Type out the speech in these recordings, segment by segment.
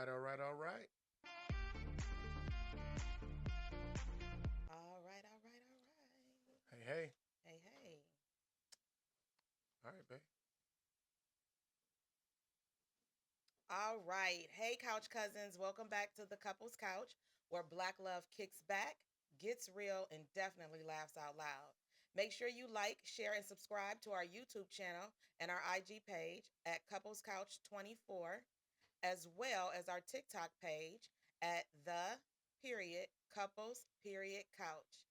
right, all right, all right. All right, all right, all right. Hey, hey. Hey, hey. All right, babe. All right. Hey, couch cousins. Welcome back to the Couples Couch, where Black love kicks back, gets real, and definitely laughs out loud. Make sure you like, share, and subscribe to our YouTube channel and our IG page at Couples Couch 24, as well as our TikTok page at the couples couch.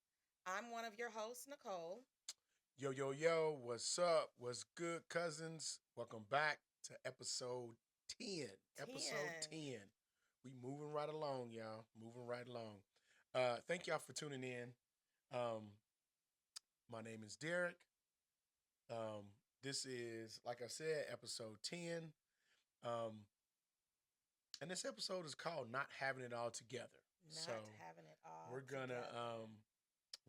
I'm one of your hosts, Nicole. Yo, yo, yo. What's up? What's good, cousins? Welcome back to episode 10. Episode 10. 10. We moving right along, y'all. Moving right along. Thank y'all for tuning in. Um, my name is Derek. This is, like I said, episode 10. Um, and this episode is called Not Having It All Together. Not So having it all we're gonna together.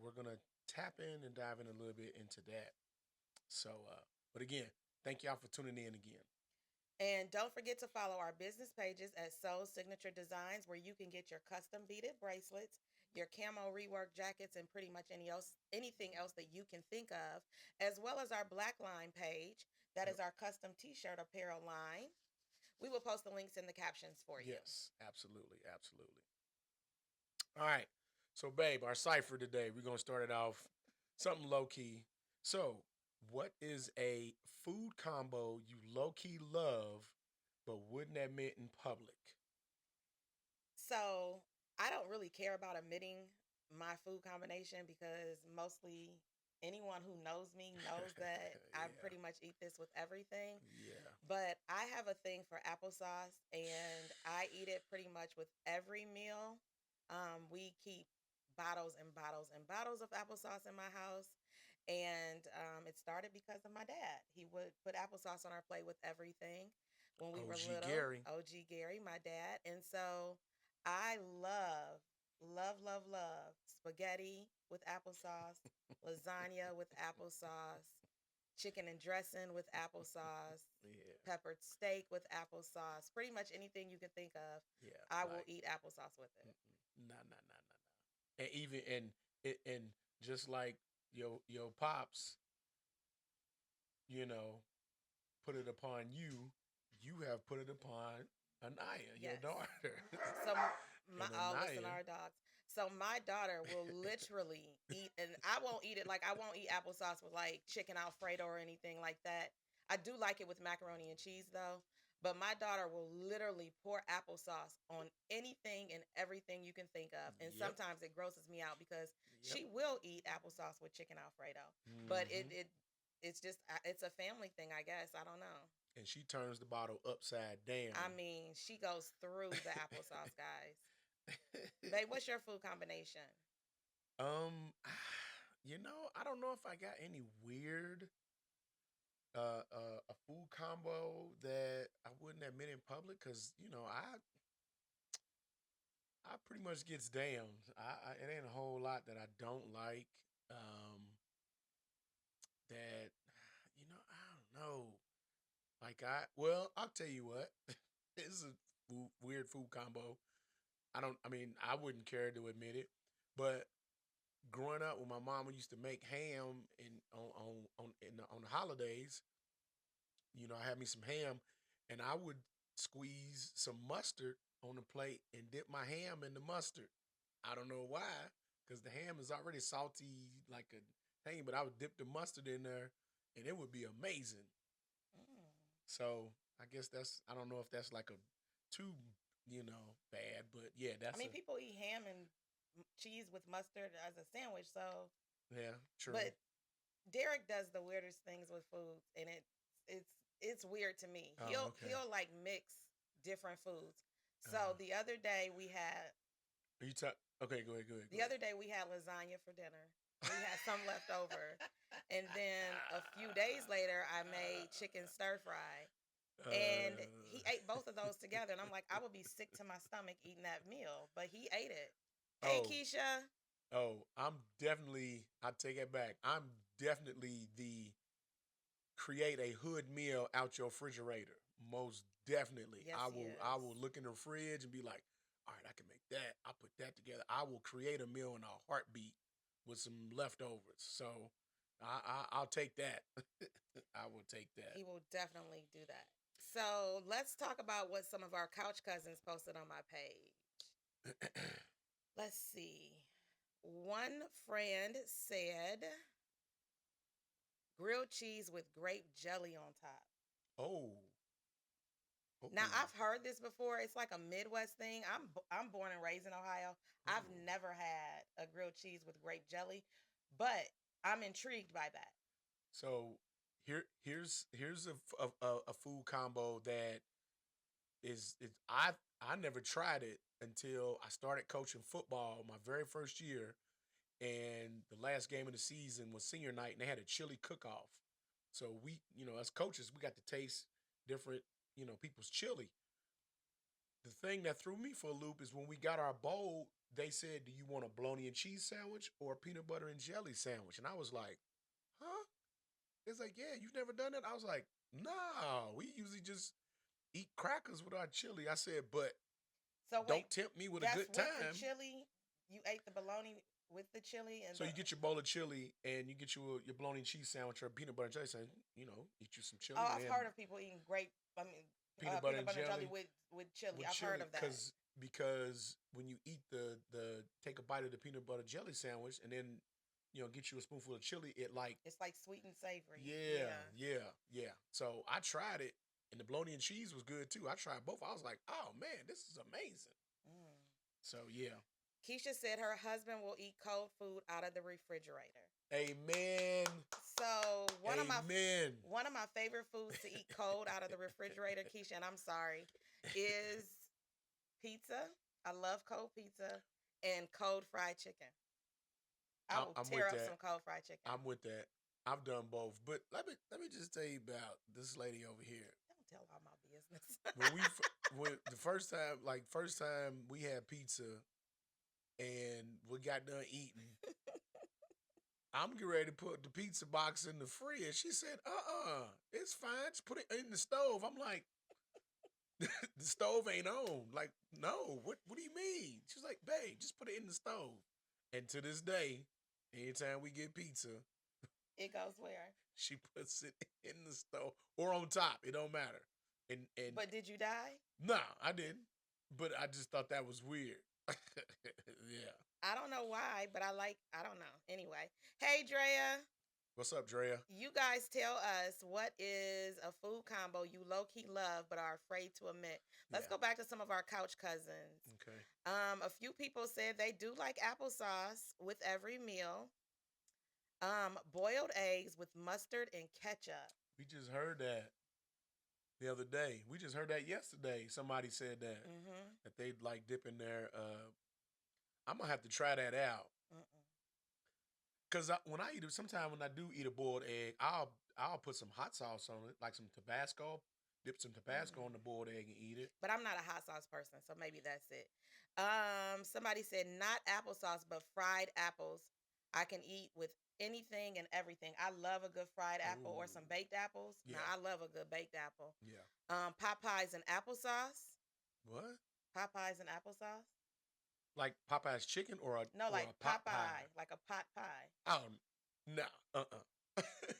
we're gonna tap in and dive in a little bit into that. So but again, thank y'all for tuning in again. And don't forget to follow our business pages at Soul Signature Designs, where you can get your custom beaded bracelets, your camo rework jackets, and pretty much anything else that you can think of, as well as our BlkLine page. That Yep. is our custom T-shirt apparel line. We will post the links in the captions for you. Yes, absolutely, absolutely. All right. So babe, our cipher today, we're gonna start it off something low key. So what is a food combo you low key love but wouldn't admit in public? So I don't really care about admitting my food combination because mostly anyone who knows me knows that I Yeah. pretty much eat this with everything. Yeah. But I have a thing for applesauce and I eat it pretty much with every meal. We keep bottles and bottles and bottles of applesauce in my house. And it started because of my dad. He would put applesauce on our plate with everything when we were OG little. Gary. OG Gary, my dad. And so I love spaghetti with applesauce, lasagna with applesauce, chicken and dressing with applesauce, Yeah. peppered steak with applesauce, pretty much anything you can think of. Yeah. I will Like eat applesauce with it. nah, nah, nah, nah, nah. And even and just like your pops, you know, put it upon you, you have put it upon Anaya, your Yes. daughter. So my And oh, listen, Anaya, our dogs. So my daughter will literally eat, and I won't eat it like I won't eat applesauce with like chicken Alfredo or anything like that. I do like it with macaroni and cheese though. But my daughter will literally pour applesauce on anything and everything you can think of. And yep, sometimes it grosses me out because yep. she will eat applesauce with chicken Alfredo. But Hmm. it's just it's a family thing, I guess. I don't know. And she turns the bottle upside I down. mean, she goes through the applesauce, guys. Babe, what's your food combination? um, I don't know if I got any weird a food combo that I wouldn't admit in public because I pretty much gets down. It ain't a whole lot that I don't like. Um, that I don't know. Like I'll tell you what. This is a weird food combo. I mean, I wouldn't care to admit it, but growing up when my mama used to make ham in on the holidays, I had me some ham, and I would squeeze some mustard on the plate and dip my ham in the mustard. I don't know why, because the ham is already salty like a thing, but I would dip the mustard in there, and it would be amazing. Mm. So I guess I don't know if that's like a too bad, but yeah, I that's mean, a people eat ham and cheese with mustard as a sandwich, so yeah, true. but Derek does the weirdest things with foods and it's it's weird to me. Oh, okay. He'll like mix different foods. So Uh, the other day we had are you talk? Okay, go ahead, go ahead, go the other day we had lasagna for dinner. We had some left over. And then a few days later I made chicken stir fry. And he ate both of those together. And I'm like, I would be sick to my stomach eating that meal. But he ate it. Hey, oh, Keisha. I take it back. I'm definitely the create a hood meal out your refrigerator. Most definitely. Yes, he I will is. look in the fridge and be like, all right, I can make that. I'll put that together. I will create a meal in a heartbeat with some leftovers. So I'll take that. I will take He will definitely do that. So let's talk about what some of our couch cousins posted on my page. that. Let's see. One friend said grilled cheese with grape jelly on top. Oh, oh, Now I've heard this before. It's like a Midwest thing. I'm born and raised in Ohio. I've oh. never had a grilled cheese with grape jelly, but I'm intrigued by that. So here's a food combo that is I never tried it until I started coaching football my very first year, and the last game of the season was senior night, and they had a chili cook off. So we, as coaches, we got to taste different, people's chili. The thing that threw me for a loop is when we got our bowl, they said, "Do you want a bologna and cheese sandwich or a peanut butter and jelly sandwich?" And I was like, "Huh?" It's like, "Yeah, you've never done that?" I was like, "No, we usually just eat crackers with our chili." I said, "But So wait, don't tempt me with a that's good with the time." chili. You ate the bologna with the chili and So the. you get your bowl of chili and you get your bologna and cheese sandwich or a peanut butter and jelly sandwich. Eat you some Oh, chili and I've then heard of people eating grape. I mean, peanut butter peanut and butter and jelly jelly with chili. with I've heard chili of that. because when you eat the take a bite of the peanut butter jelly sandwich and then get you a spoonful of chili, it like It's like sweet and savory. yeah, Yeah. yeah. So I tried it and the bologna and cheese was good too. I tried both. I was like, oh man, this is amazing. Mm. So yeah. Keisha said her husband will eat cold food out of the refrigerator. Amen. So Amen. one of my favorite foods to eat cold out of the refrigerator, Keisha, and I'm sorry, is pizza. I love cold pizza and cold fried chicken. I will I'm tear with up that. some cold fried chicken. I'm with that. I've done both, but let me just tell you about this lady over here. Don't tell all my business. When we when the first time we had pizza and we got done eating, I'm getting ready to put the pizza box in the fridge. She said, it's fine. Just put it in the stove." I'm like, "The stove ain't on." Like, "No, what do you mean?" She's like, "Babe, just put it in the stove." And to this day, anytime we get pizza, It goes where? she puts it in the stove or on top. It don't matter. And But did you die? nah, I didn't. But I just thought that was weird. Yeah. I don't know why, but I don't know. Anyway, hey Drea, What's up, Drea? you guys tell us what is a food combo you low key love but are afraid to admit. Let's Yeah. go back to some of our couch cousins. Okay. A few people said they do like applesauce with every meal. Boiled eggs with mustard and ketchup. We just heard that the other day. We just heard that yesterday. Somebody said that Mm-hmm. that they'd like dip in there. I'm gonna have to try that out Mm-mm. because when I eat it, sometimes when I do eat a boiled egg, I'll put some hot sauce on it, like some Tabasco. Dip some Tabasco on the Mm. boiled egg and eat it. But I'm not a hot sauce person, so maybe that's it. Somebody said not applesauce, but fried apples. I can eat with anything and everything. I love a good fried apple or Ooh, some baked apples. Now yeah, I love a good baked apple. yeah. Popeyes and applesauce. What? Popeyes and applesauce. Like Popeye's chicken No, or like a pot pie? Popeye, like a pot pie. Oh no,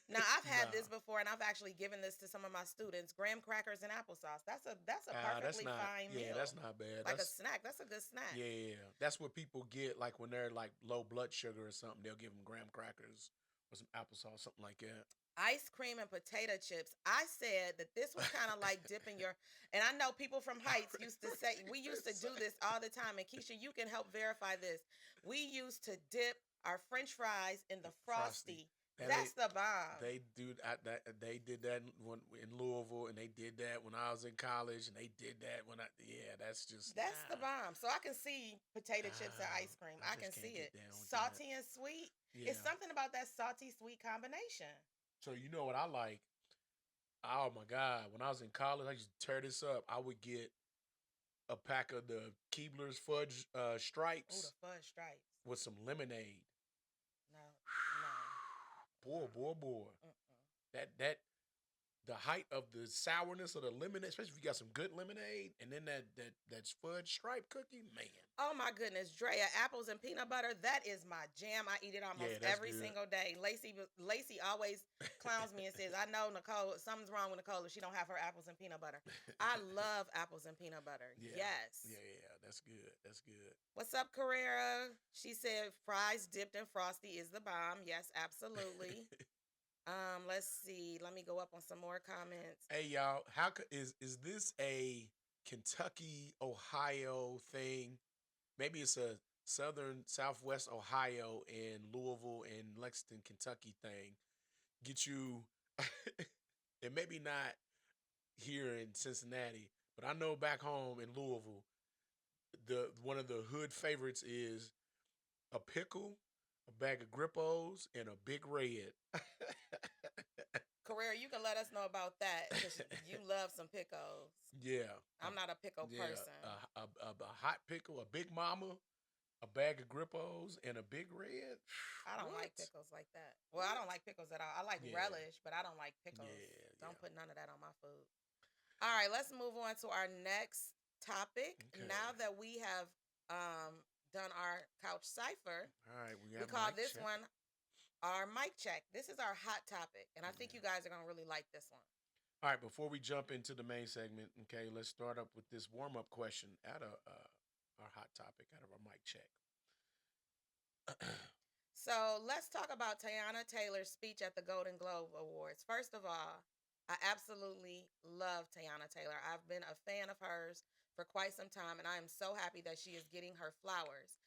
Now I've had nah. this before, and I've actually given this to some of my students: graham crackers and applesauce. That's a That's perfectly not. fine Yeah, that's meal, not bad. like a snack. That's a good snack. Yeah, that's what people get like when they're like low blood sugar or something. They'll give them graham crackers or some applesauce, something like that. Ice cream and potato chips. I said that this was kind of like dipping your, and I know people from I Heights used to say, we remember used to do saying this all the time. And Keisha, you can help verify this. We used to dip our French fries in the frosty. frosty. That That's the bomb. they did that in Louisville, and they did that when I was in college, and they did that when I yeah. That's just That's the bomb. So I can see potato chips and ice cream. I I can just can't see get it. down with that. Salty and sweet. It's Yeah. something about that salty sweet combination. So you know what I like? Oh my God! When I was in college, I used to tear this up. I would get a pack of the Keebler's fudge Oh, the stripes fudge stripes. with some lemonade. No, no, Boy, no. boy, boy. Mm-mm. That the height of the sourness of the lemonade, especially if you got some good lemonade, and then that fudge stripe cookie, man. Oh my goodness, Drea, apples and peanut butter, that is my jam. I eat it Yeah, almost that's every good. single day. Lacey always clowns me and says, "I know Nicole, something's wrong with Nicole if she don't have her apples and peanut butter." I love apples and peanut butter. Yeah, Yes. yeah. That's good. That's good. What's up, Carrera? She said fries dipped in frosty is the bomb. Yes, absolutely. Let's see. Let me go up on some more comments. Hey y'all, is this a Kentucky, Ohio thing? Maybe it's a southern southwest Ohio and Louisville and Lexington, Kentucky thing. Get you and maybe not here in Cincinnati, but I know back home in Louisville, the one of the hood favorites is a pickle, a bag of Grippos, and a big red. Carrera, you can let us know about that because you love some pickles. Yeah, I'm not a pickle yeah, person. a hot pickle, a big mama, a bag of Grippos, and a big red. I don't What? like pickles like that. Well, I What? don't like pickles at all. I like Yeah, relish, but I don't like pickles. yeah, Don't yeah. put none of that on my food. All right, let's move on to our next topic. Okay. Now that we have done our couch cipher, All right, we we got call mic this check. one our mic check. This is our hot topic, and I think Yeah. you guys are gonna really like this one. All right, before we jump into the main segment, okay, let's start up with this warm up question out of our hot topic, out of our mic check. So let's talk about Tiana Taylor's speech at the Golden Globe Awards. First of all, I absolutely love Tiana Taylor. I've been a fan of hers for quite some time, and I am so happy that she is getting her flowers.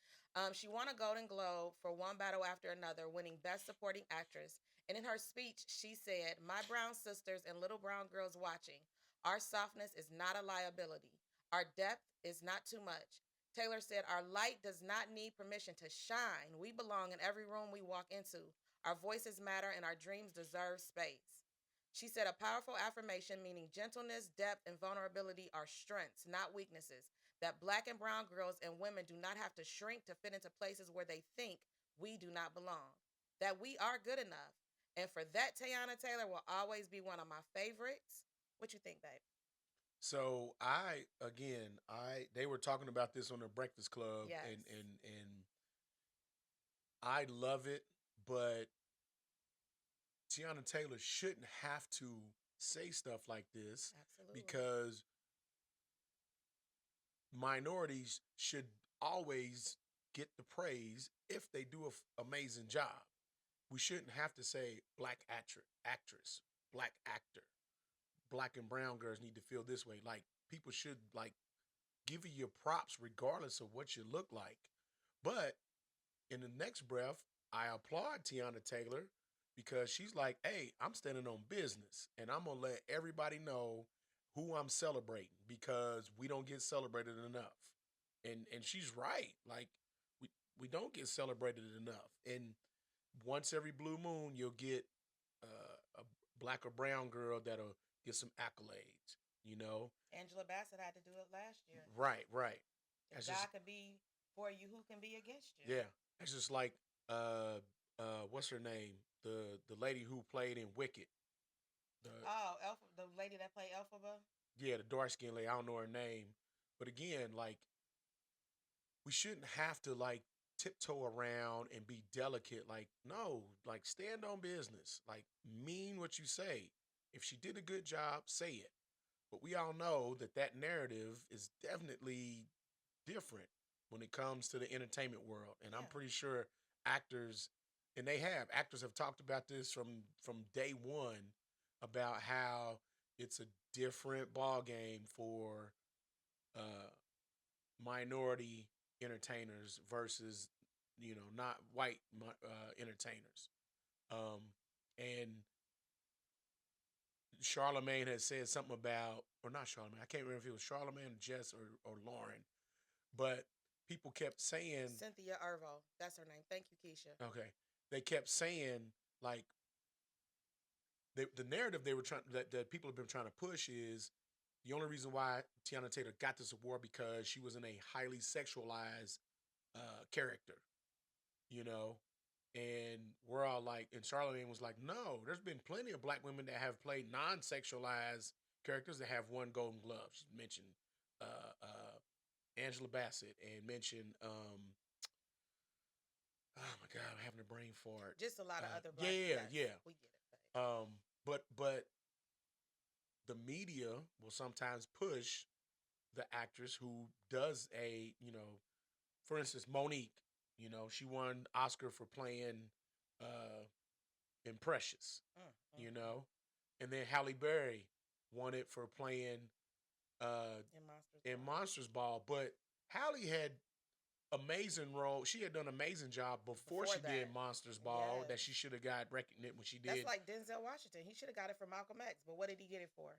She won a Golden Globe for One Battle After Another, winning Best Supporting Actress. And in her speech, she said, "My brown sisters and little brown girls watching, our softness is not a liability. Our depth is not too much. Taylor said, "Our light does not need permission to shine. We belong in every room we walk into. Our voices matter and our dreams deserve space." She said, "A powerful affirmation meaning gentleness, depth, and vulnerability are strengths, not weaknesses. That black and brown girls and women do not have to shrink to fit into places where they think we do not belong. That we are good enough. And for that, Tiana Taylor will always be one of my favorites." What you think, babe? So I they were talking about this on the Breakfast Club, Yes, and I love it, but Tiana Taylor shouldn't have to say stuff like this absolutely. because minorities should always get the praise if they do an amazing job. We shouldn't have to say black actress, black actor, black and brown girls need to feel this way. Like people should like give you your props regardless of what you look like. But in the next breath, I applaud Tiana Taylor because she's like, "Hey, I'm standing on business and I'm going to let everybody know who I'm celebrating because we don't get celebrated enough." And she's right. Like we we don't get celebrated enough. And once every blue moon, you'll get a black or brown girl that'll get some accolades, you know? Angela Bassett had to do it last year. Right, right. If That's just God could be for you, who can be against you? yeah. That's just like uh what's her name? The lady who played in Wicked. The Oh, the lady that played Elphaba. yeah, the dark skinned lady. I don't know her name. But again, like we shouldn't have to like tiptoe around and be delicate. Like, no, like stand on business. Like mean what you say. If she did a good job, say it. But we all know that that narrative is definitely different when it comes to the entertainment world. And I'm Yeah, pretty sure actors, and actors have talked about this from day one about how it's a different ball game for uh, minority entertainers versus not white entertainers. And Charlemagne has said something about, or not Charlemagne, I can't remember if it was Charlemagne, Jess, or Lauren, but people kept saying, Cynthia Erivo. That's her name. Thank you, Keisha. okay, they kept saying like the narrative they were trying that people have been trying to push is the only reason why Tiana Taylor got this award because she was in a highly sexualized character, you know, And we're all like, and Charlamagne was like, no, there's been plenty of black women that have played non-sexualized characters that have won Golden Glove. She mentioned Angela Bassett and mentioned, oh my God, I'm having a brain fart. Just a lot of other black. Yeah, Yes, yeah. we get it. Babe. But the media will sometimes push the actress who does for instance, Monique. She won Oscar for playing uh, in Precious. Mm, You mm, know, and then Halle Berry won it for playing in Ball. Monsters Ball. But Halle had amazing role. She had done an amazing job before she did that. Monsters Ball that Yes. she should have got recognition when she That's did. like Denzel Washington. He should have got it for Malcolm X, but what did he get it for?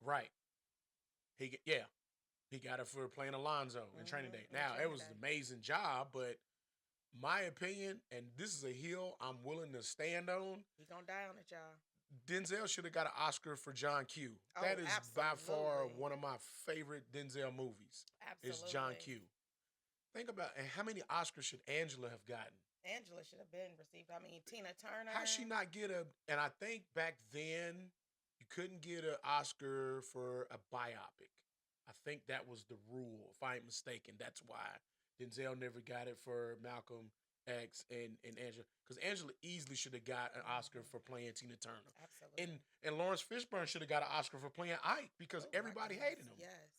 Right. He got it for playing Alonzo in Training Day. In Now, it Training was an Day. amazing job, but my opinion, and this is a hill I'm willing to stand on, He gonna die on it, y'all. Denzel should have got an Oscar for John Q. Oh, That is by far absolutely. one of my favorite Denzel movies. Is John Absolutely. Q. Think about and how many Oscars should Angela have gotten? Angela should have been received. I mean, Tina Turner. How she not get a? And I think back then you couldn't get an Oscar for a biopic. I think that was the rule. If I ain't mistaken, that's why Denzel never got it for Malcolm X and Angela, because Angela easily should have got an Oscar for playing Tina Turner. Absolutely. And Lawrence Fishburne should have got an Oscar for playing Ike because Oh, everybody hated him. Yes.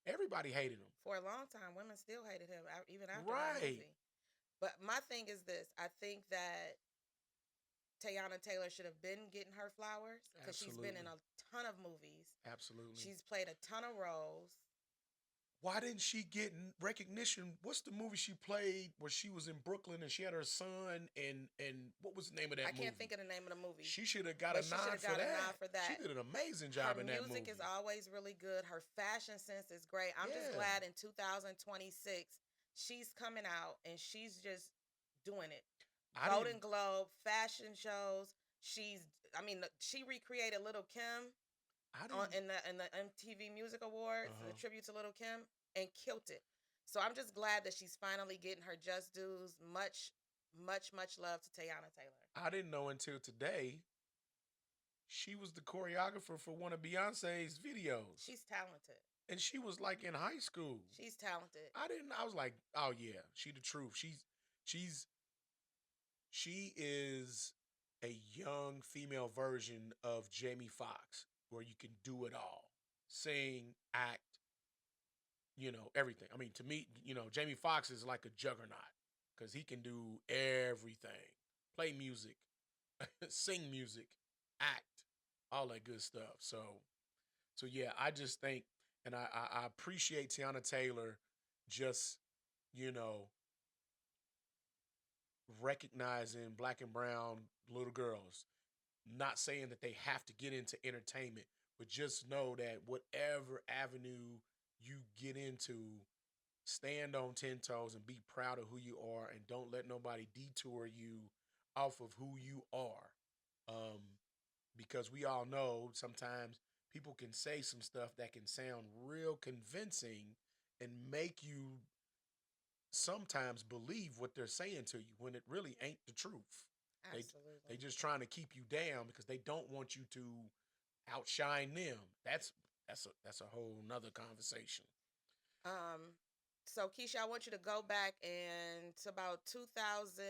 Everybody hated him. For a long time, women still hated him even after Right. that movie. But my thing is this: I think that Teyana Taylor should have been getting her flowers because she's been in a ton of movies. Absolutely. She's played a ton of roles. Why didn't she get recognition? What's the movie she played where she was in Brooklyn and she had her son and what was the name of that movie? I can't think of the name of the movie. She should have got a nod for that. She did an amazing job in that movie. Her music is always really good. Her fashion sense is great. I'm just glad in 2026 she's coming out and she's just doing it. Golden Globe, fashion shows. She recreated Little Kim in the MTV Music Awards, the tribute to Little Kim, and killed it. So I'm just glad that she's finally getting her just dues. Much, much, much love to Teyana Taylor. I didn't know until today she was the choreographer for one of Beyonce's videos. She's talented. And she was like in high school. She's talented. I was like, oh yeah, she the truth. She is a young female version of Jamie Foxx, where you can do it all. Sing, act, everything. I mean, to me, Jamie Foxx is like a juggernaut because he can do everything. Play music, sing music, act, all that good stuff. So yeah, I just think, and I appreciate Teyana Taylor just, recognizing black and brown little girls. Not saying that they have to get into entertainment, but just know that whatever avenue you get into, stand on 10 toes and be proud of who you are, and don't let nobody detour you off of who you are. Because we all know sometimes people can say some stuff that can sound real convincing and make you sometimes believe what they're saying to you when it really ain't the truth. Absolutely. They just trying to keep you down because they don't want you to outshine them. That's a whole nother conversation. So Keisha, I want you to go back and to about 2000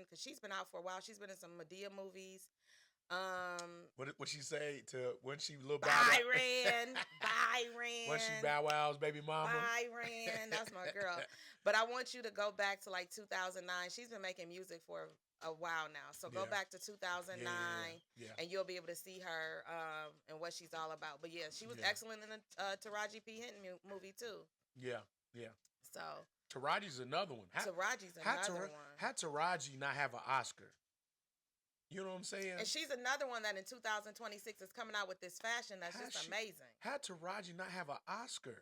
because she's been out for a while. She's been in some Madea movies. What she say to when she little Byron when she Bow Wow's baby mama? Byron, that's my girl. But I want you to go back to like 2009. She's been making music for a while now. So go back to 2009 and you'll be able to see her and what she's all about. But yeah, she was excellent in the Taraji P. Henson movie too. Yeah. So Taraji's another one. Taraji's another one. Had Taraji not have an Oscar? You know what I'm saying? And she's another one that in 2026 is coming out with this fashion that's just amazing. Had Taraji not have an Oscar?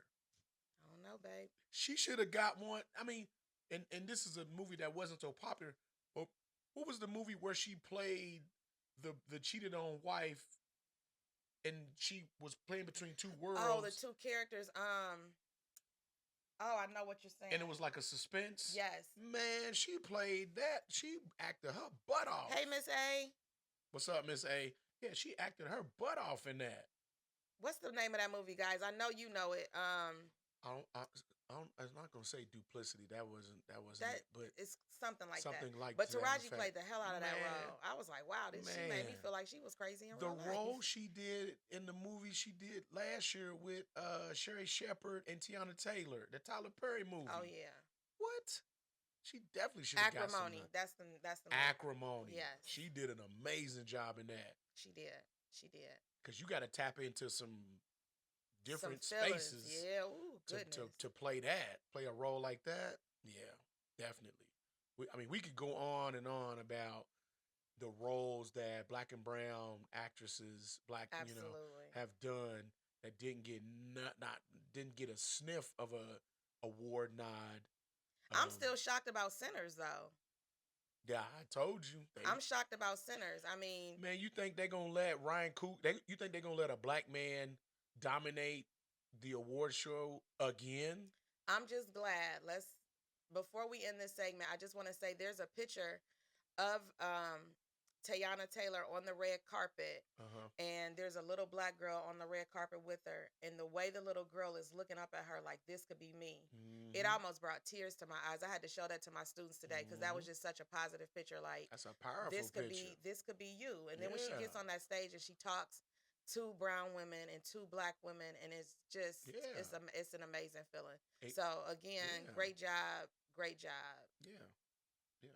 I don't know, babe. She should have got one. I mean, and this is a movie that wasn't so popular. But what was the movie where she played the cheated on wife and she was playing between two worlds? Oh, the two characters. Oh, I know what you're and it saying. was like a suspense. Yes. Man, she played that. She acted her butt off. Hey, Miss A. What's up, Miss A? Yeah, she acted her butt off in that. What's the name of that movie, guys? I know you know it. I don't, I, I'm not gonna say duplicity. That wasn't That it. But is something like that. something like But to that Taraji effect. played the hell out of that Man, role. I was like, wow, this she made man, me feel like she was crazy in the real life. role she did in the movie she did last year with Sherry Shepard and Tiana Taylor, the Tyler Perry Oh movie. yeah. What? She definitely should have got some Acrimony. That's the movie. acrimony. Yes. She did an amazing job in that. She did. She did. Because you got to tap into some Some different feelings. spaces Yeah. Ooh, to, to goodness. to play that, play a role like that. Yeah, definitely. I mean, we could go on and on about the roles that black and brown actresses, black, Absolutely. have done that didn't get not didn't get a sniff of a award nod. I'm Um, still shocked about Sinners though. yeah, I told you I'm shocked about Sinners. I mean, man, you think they're gonna let Ryan Coog? You think they're gonna let a black man dominate the award show again? I'm just glad. Let's before we end this segment, I just want to say there's a picture of Tayana Taylor on the red carpet, Uh huh. and there's a little black girl on the red carpet with her, and the way the little girl is looking up at her like this could be me, it Mm-hmm. almost brought tears to my eyes. I had to show that to my students today because that Mm-hmm. was just such a positive picture. Like That's a powerful picture. this could be you. And then when she Yeah. gets on that stage and she talks two brown women and two black women, and it's just Yeah. it's an amazing feeling. It- So again, yeah. great job, great job. Yeah. Yeah.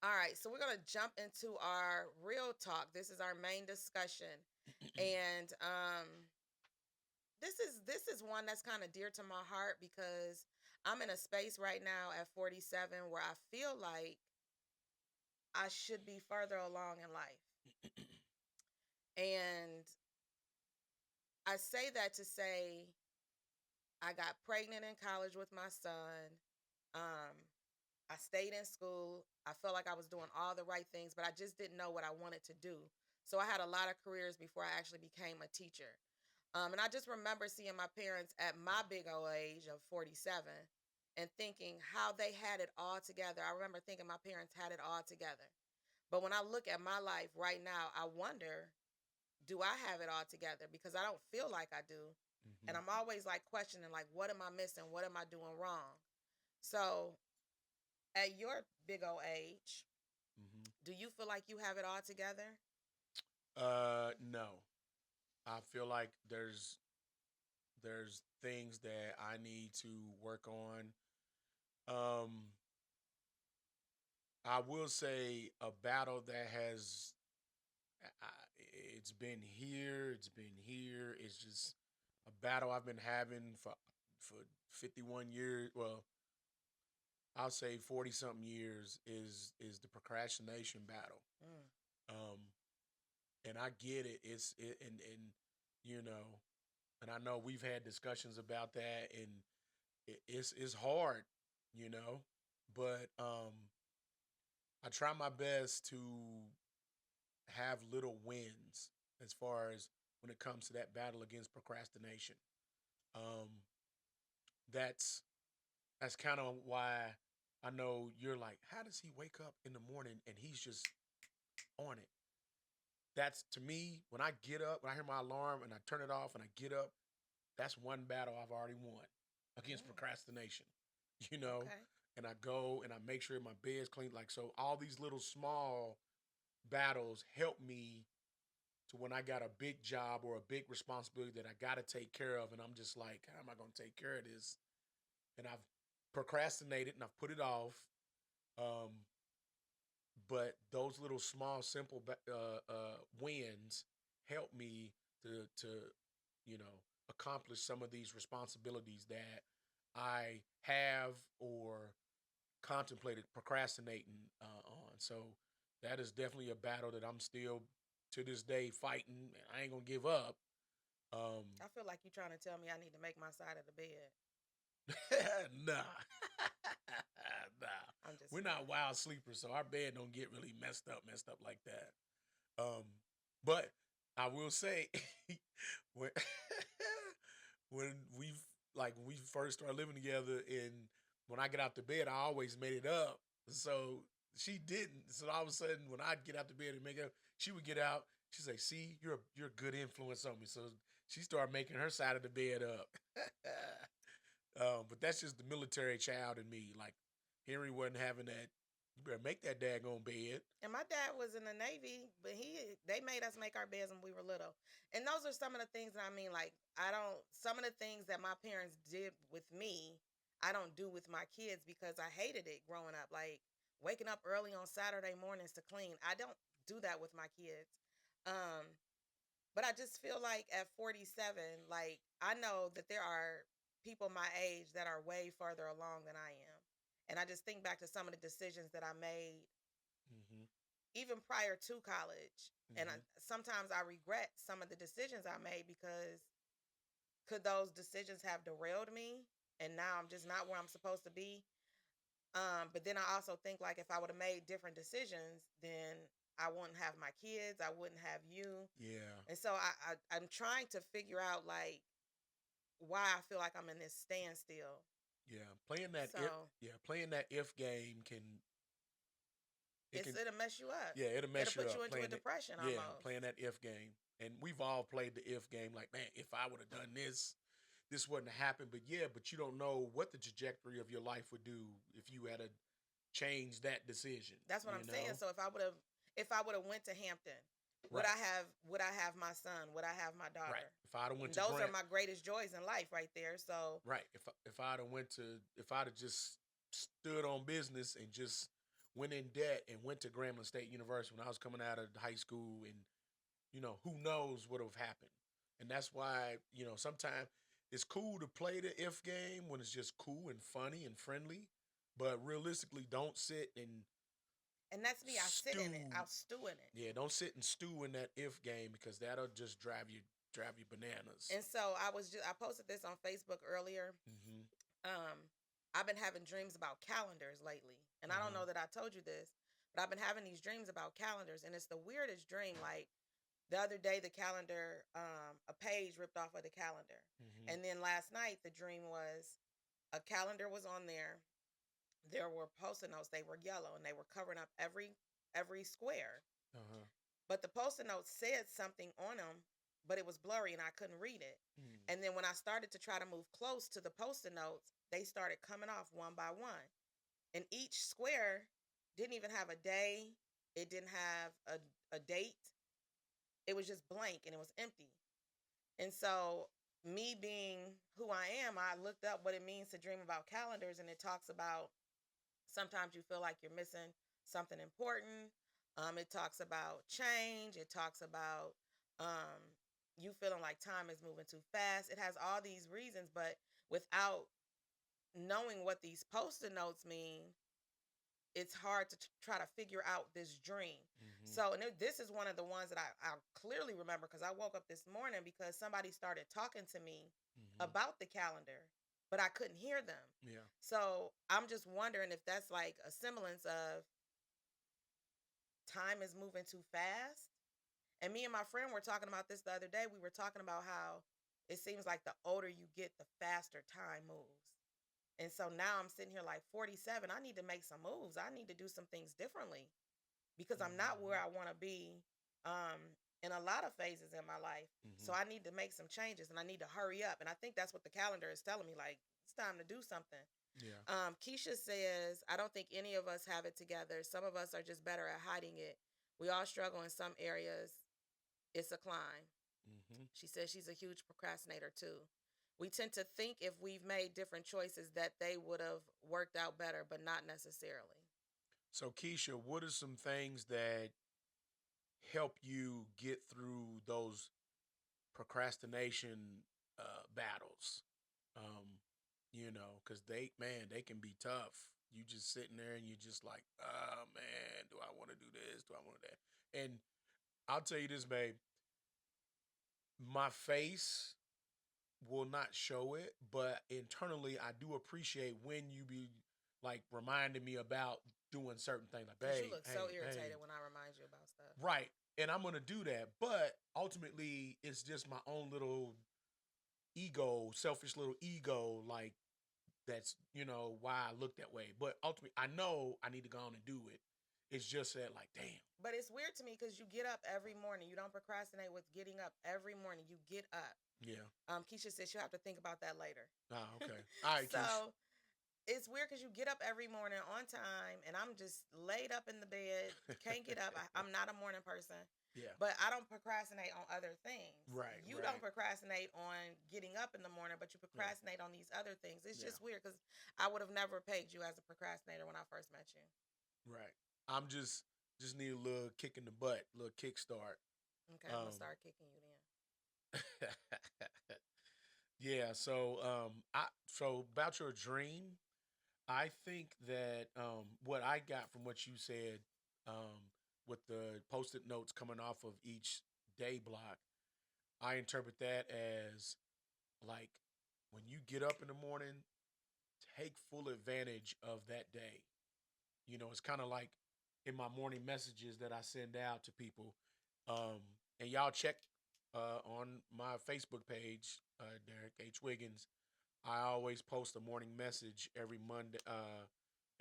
All right, so we're going to jump into our real talk. This is our main discussion. And this is one that's kind of dear to my heart because I'm in a space right now at 47 where I feel like I should be further along in life. And I say that to say I got pregnant in college with my son. Um, I stayed in school. I felt like I was doing all the right things, but I just didn't know what I wanted to do. So I had a lot of careers before I actually became a teacher. And I just remember seeing my parents at my big old age of 47 and thinking how they had it all together. I remember thinking my parents had it all together. But when I look at my life right now, I wonder, do I have it all together? Because I don't feel like I do. And Mm-hmm. I'm always like questioning, like, what am I missing? What am I doing wrong? So at your big old age, Mm-hmm. do you feel like you have it all together? No. I feel like there's things that I need to work on. Um, I will say a battle that has I, it's been here, it's been here. It's just a battle I've been having for 51 years. Well, I'll say 40 something years is the procrastination battle. Mm. Um, and I get it. And you know, and I know we've had discussions about that, and it's hard, you know, but I try my best to have little wins as far as when it comes to that battle against procrastination. Um, that's that's kind of why I know you're like, how does he wake up in the morning and he's just on it? That's to me when I get up, when I hear my alarm and I turn it off and I get up, that's one battle I've already won against Mm. procrastination, you know. Okay. And I go and I make sure my bed's clean. Like so, all these little small battles help me to when I got a big job or a big responsibility that I got to take care of, and I'm just like, how am I going to take care of this? And I've procrastinated and I've put it off. Um, but those little small, simple wins help me to accomplish some of these responsibilities that I have or contemplated procrastinating on. So that is definitely a battle that I'm still to this day fighting. And I ain't gonna give up. Um, I feel like you're trying to tell me I need to make my side of the bed. nah, nah. I'm just We're not playing. wild sleepers, so our bed don't get really messed up like that. But I will say when when we've like when we first started living together, and when I get out the bed, I always made it up. So she didn't. So all of a sudden, when I'd get out the bed and make up, she would get out. She's like, "See, you're a good influence on me." So she started making her side of the bed up. But that's just the military child in me. Like Henry wasn't having that. You better make that daggone bed. And my dad was in the Navy, but they made us make our beds when we were little. And those are some of the things that I mean, like I don't some of the things that my parents did with me, I don't do with my kids because I hated it growing up. Like waking up early on Saturday mornings to clean. I don't do that with my kids. Um, but I just feel like at 47, like I know that there are people my age that are way further along than I am. And I just think back to some of the decisions that I made Hmm. even prior to college. And Hmm. sometimes I regret some of the decisions I made because could those decisions have derailed me? And now I'm just not where I'm supposed to be. But then I also think like if I would have made different decisions, then I wouldn't have my kids, I wouldn't have you. Yeah. And so I'm trying to figure out like why I feel like I'm in this standstill. Yeah. Playing that if So yeah, playing that if game can it can it'll mess you up. yeah, it'll It'll mess you put up you into a playing it. depression Yeah, almost. playing that if game. And we've all played the if game like, man, if I would have done this, this wouldn't have happened. But yeah, but you don't know what the trajectory of your life would do if you had to change that decision, That's what you I'm saying. know? So if I would have went to Hampton, Right. would I have my son? Would I have my Right. daughter? If I'd have went And to those are Grant, my greatest joys in life right there. So right. If I'd have went to if I'd have just stood on business and just went in debt and went to Grambling State University when I was coming out of high school, and who knows what would have happened. And that's why, sometimes it's cool to play the if game when it's just cool and funny and friendly, but realistically don't sit and and that's me. I sit in it. stew. I'll stew in it. Yeah, don't sit and stew in that if game because that'll just drive you bananas. And so I posted this on Facebook earlier. Hmm. Um, I've been having dreams about calendars lately. And I don't Uh-huh. know that I told you this, but I've been having these dreams about calendars and it's the weirdest dream. Like the other day the calendar, a page ripped off of the calendar. Hmm. And then last night the dream was a calendar was on there. There were post-it notes. They were yellow and they were covering up every square. Uh-huh. But the post-it note said something on them, but it was blurry and I couldn't read it. Mm. And then when I started to try to move close to the post-it notes, they started coming off one by one. And each square didn't even have a day. It didn't have a date. It was just blank and it was empty. And so, me being who I am, I looked up what it means to dream about calendars, and it talks about sometimes you feel like you're missing something important. It talks about change. It talks about um, you feeling like time is moving too fast. It has all these reasons, but without knowing what these post-it notes mean, it's hard to try to figure out this dream. Hmm. So, and this is one of the ones that I clearly remember because I woke up this morning because somebody started talking to me Hmm. about the calendar, but I couldn't hear them. Yeah. So I'm just wondering if that's like a semblance of time is moving too fast. And me and my friend were talking about this the other day. We were talking about how it seems like the older you get, the faster time moves. And so now I'm sitting here like 47. I need to make some moves. I need to do some things differently because I'm not where Hmm. I want to be um, in a lot of phases in my life. So Hmm. I need to make some changes and I need to hurry up. And I think that's what the calendar is telling me like, it's time to do something. Yeah. Keisha says, I don't think any of us have it together. Some of us are just better at hiding it. We all struggle in some areas. It's a climb. Hmm. She says she's a huge procrastinator too. We tend to think if we've made different choices that they would have worked out better, but not necessarily. So Keisha, what are some things that help you get through those procrastination battles? Um, because they can be tough. You just sitting there and you're just like, oh man, do I want to do this? Do I want to that? And I'll tell you this, babe, my face will not show it, but internally I do appreciate when you be like reminding me about doing certain things. Like, Because you babe, look so hey, irritated when I remind you about stuff. right. And I'm gonna do that. But ultimately it's just my own little ego selfish little ego, like that's, why I look that way. But ultimately, I know I need to go on and do it. It's just that, like, damn. But it's weird to me because you get up every morning. You don't procrastinate with getting up every morning. You get up. Yeah. Keisha said she'll have to think about that later. Ah, okay. All right, Keish. So it's weird because you get up every morning on time, and I'm just laid up in the bed, can't get up. I'm not a morning person, Yeah. but I don't procrastinate on other things. Right. You Right. don't procrastinate on getting up in the morning, but you Yeah. procrastinate on these other things. It's Yeah. just weird because I would have never pegged you as a procrastinator when I first met you. Right. I'm just need a little kick in the butt, little kickstart. Okay, I'm gonna start kicking you then. Yeah. So about your dream, I think that what I got from what you said, with the post-it notes coming off of each day block, I interpret that as like when you get up in the morning, take full advantage of that day. It's kind of like in my morning messages that I send out to people. Um, and y'all check on my Facebook page, Derek H. Wiggins. I always post a morning message every Monday.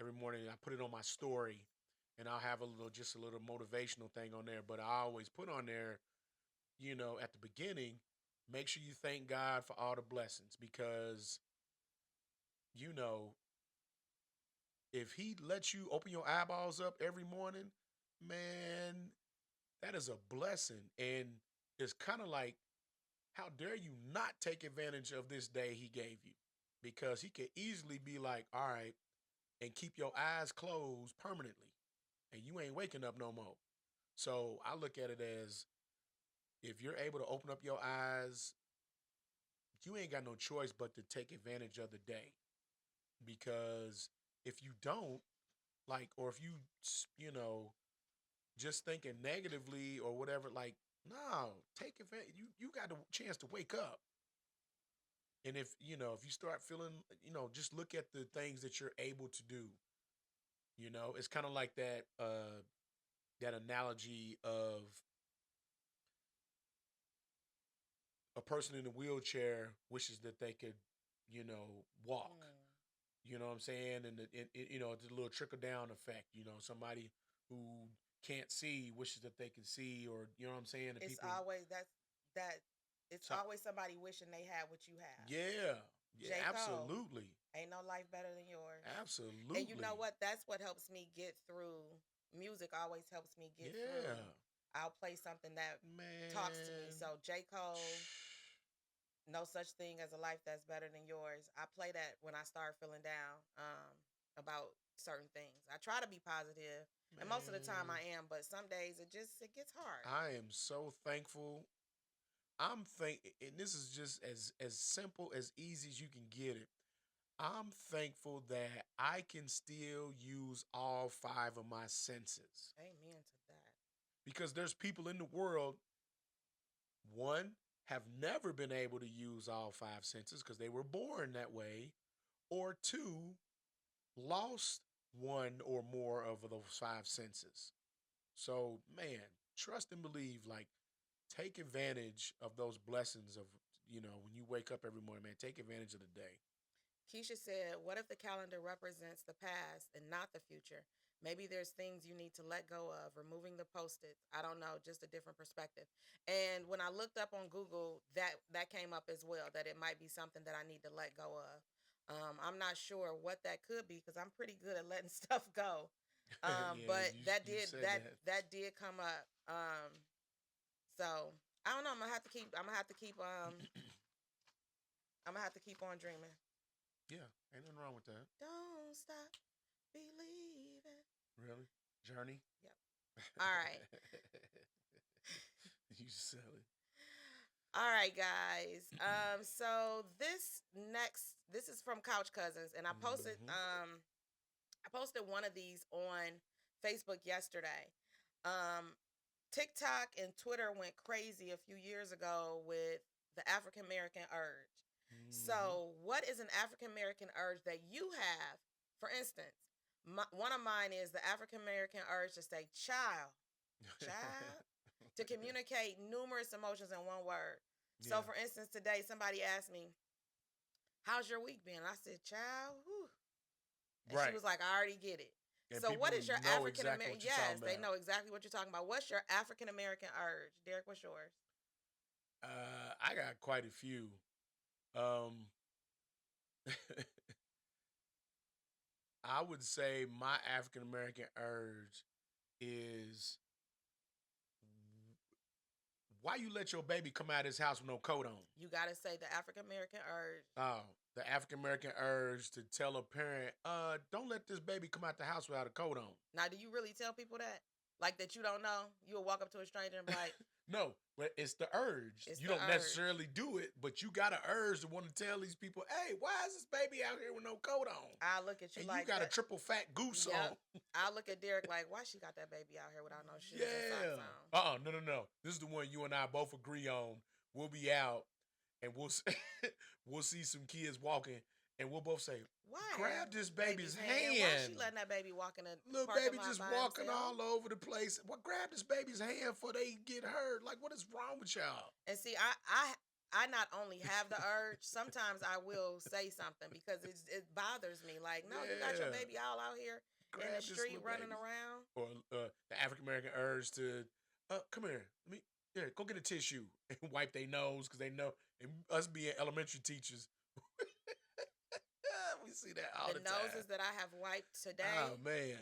Every morning, I put it on my story, and I'll have just a little motivational thing on there. But I always put on there, at the beginning, make sure you thank God for all the blessings because, you know, if He lets you open your eyeballs up every morning, man, that is a blessing. And it's kind of like, how dare you not take advantage of this day He gave you? Because He could easily be like, all right, and keep your eyes closed permanently, and you ain't waking up no more. So I look at it as, if you're able to open up your eyes, you ain't got no choice but to take advantage of the day. Because if you don't, like, or if you know, just thinking negatively or whatever, like, no, take advantage. You got the chance to wake up. And if you start feeling, just look at the things that you're able to do. It's kind of like that analogy of a person in a wheelchair wishes that they could, walk. Mm. You know what I'm saying? And it's a little trickle down effect. Somebody who can't see wishes that they can see, or you know what I'm saying? And It's people, always that. It's so, always somebody wishing they had what you have. yeah, yeah, J. Cole, absolutely, ain't no life better than yours. And you know absolutely, what? That's what helps me get through. Music always helps me get through. yeah, I'll play something that talks to me. man. So J. Cole, no such thing as a life that's better than yours. I play that when I start feeling down about certain things. I try to be positive, and most of the time Man, I am, but some days it gets hard. I am so thankful. And this is just as simple as easy as you can get it. I'm thankful that I can still use all five of my senses, Amen to that. because there's people in the world, one, have never been able to use all five senses because they were born that way, or two, lost one or more of those five senses. So, man, trust and believe, like, take advantage of those blessings of, when you wake up every morning, man, take advantage of the day. Keisha said, "What if the calendar represents the past and not the future? Maybe there's things you need to let go of, removing the post-its. I don't know, just a different perspective." And when I looked up on Google, that came up as well, that it might be something that I need to let go of. I'm not sure what that could be because I'm pretty good at letting stuff go. Yeah, But you said that. that did come up. So I don't know. I'm gonna have to keep on dreaming. Yeah, ain't nothing wrong with that. Don't stop believing. Really? Journey? Yep. All right. You silly. All right, guys. So this is from Couch Cousins, and Hmm. I posted one of these on Facebook yesterday. Um, TikTok and Twitter went crazy a few years ago with the African American urge. Hmm. So, what is an African American urge that you have? For instance, one of mine is the African American urge to say child, to communicate numerous emotions in one word. So, Yeah. for instance, today somebody asked me, how's your week been? I said, child, whew. And she Right. was like, I already get it. And So what people is your know African exactly American? what you're Yes, talking they about. know exactly what you're talking about. What's your African American urge? Derek, what's yours? I got quite a few. Um, I would say my African American urge is why you let your baby come out of this house with no coat on? You got to say the African American urge. Oh, the African American urge to tell a parent, don't let this baby come out the house without a coat on. Now, do you really tell people that? Like that you don't know? You'll walk up to a stranger and be like, No, but it's the urge. it's You the don't urge. necessarily do it, but you got an urge to want to tell these people, hey, why is this baby out here with no coat on? I look at you And like you got that. a triple fat goose Yep. on. I look at Derek like, why she got that baby out here without no shoes and Yeah. socks on? No. This is the one you and I both agree on. We'll be out and we'll see some kids walking and we'll both say, Why? grab this baby's hand. Why she letting that baby walk in a Little parking baby lot just by walking himself? all over the place. Well, grab this baby's hand before they get hurt. Like, what is wrong with y'all? And see, I not only have the urge, sometimes I will say something because it bothers me. Like, no, you got your Yeah. baby all out here in Grab the this street little running baby. around. Or the African American urge to, come here, go get a tissue and wipe their nose because they know. And us being elementary teachers, we see that all the time. The noses that I have wiped today. Oh man,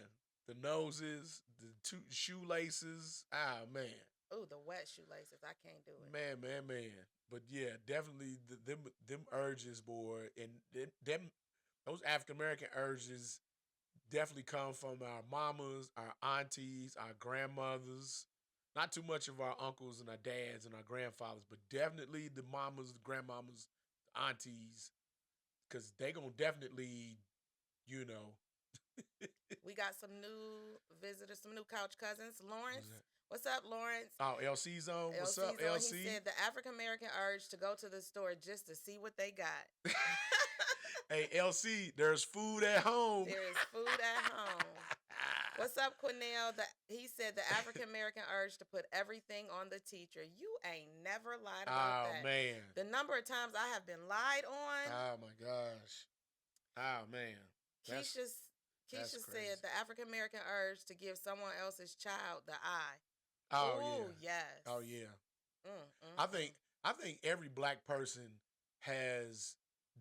the noses, the two shoelaces. Oh man. Oh, the wet shoelaces. I can't do it. Man. But yeah, definitely them urges, boy, and them those African American urges definitely come from our mamas, our aunties, our grandmothers. Not too much of our uncles and our dads and our grandfathers, but definitely the mamas, the grandmamas, the aunties, because they gonna definitely, you know. We got some new visitors, some new couch cousins. Lawrence, what's up, Lawrence? Oh, LC's on. What's up, LC? He said the African American urge to go to the store just to see what they got. Hey, LC, there's food at home. There is food at home. What's up, Quinnell? He said the African American urge to put everything on the teacher. You ain't never lied about that. Oh, man. The number of times I have been lied on. Oh, my gosh. Oh, man. Keisha said the African American urge to give someone else's child the eye. Oh, yeah. Yes. Oh, yeah. I think every black person has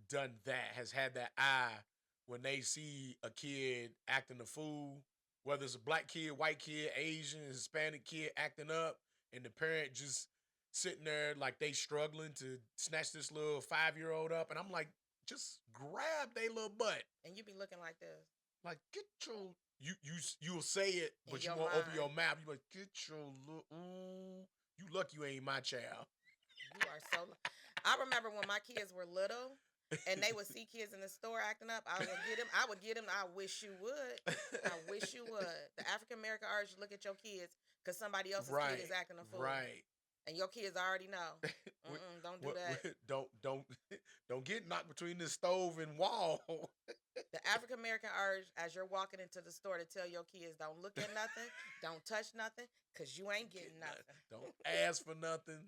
done that, has had that eye when they see a kid acting a fool, whether it's a black kid, white kid, Asian, Hispanic kid acting up, and the parent just sitting there like they struggling to snatch this little 5-year-old up. And I'm like, just grab they little butt. And you be looking like this. Like, get your... You'll say it, but you won't open your mouth. You like, get your little... you lucky you ain't my child. You are so... I remember when my kids were little... and they would see kids in the store acting up. I would get them. I wish you would. I wish you would. The African American urge to look at your kids because somebody else's kid is acting a fool. Right. And your kids already know. Don't do that. Don't get knocked between the stove and wall. The African American urge as you're walking into the store to tell your kids don't look at nothing, don't touch nothing, because you ain't getting nothing. Don't ask for nothing.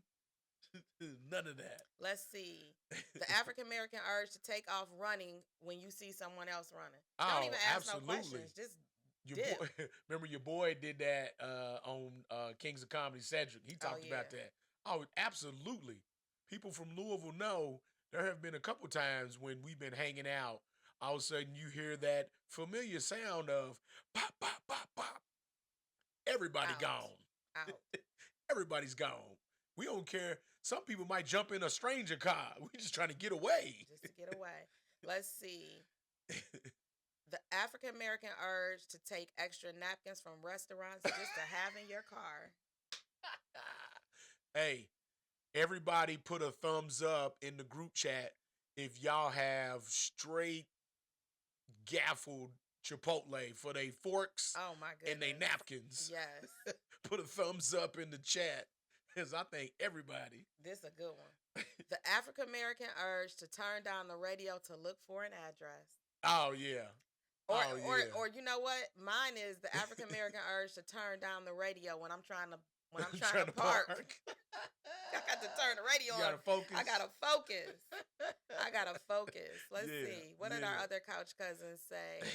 None of that. Let's see. The African American urge to take off running when you see someone else running. Don't even ask no questions. Just remember your boy did that on Kings of Comedy, Cedric. He talked about that. Oh, absolutely. People from Louisville know there have been a couple times when we've been hanging out. All of a sudden you hear that familiar sound of pop, pop, pop, pop. Everybody gone. Out. Everybody's gone. We don't care. Some people might jump in a stranger car. We're just trying to get away. Just to get away. Let's see. The African American urge to take extra napkins from restaurants just to have in your car. Hey, everybody put a thumbs up in the group chat if y'all have straight gaffled Chipotle for their forks and their napkins. Yes. Put a thumbs up in the chat. Because I think everybody. This is a good one. The African American urge to turn down the radio to look for an address. Oh, yeah. Or you know what? Mine is the African American urge to turn down the radio when I'm trying to park. I got to turn the radio on. You gotta focus. I gotta focus. I I gotta focus. Let's Yeah, see. What did our yeah. other couch cousins say?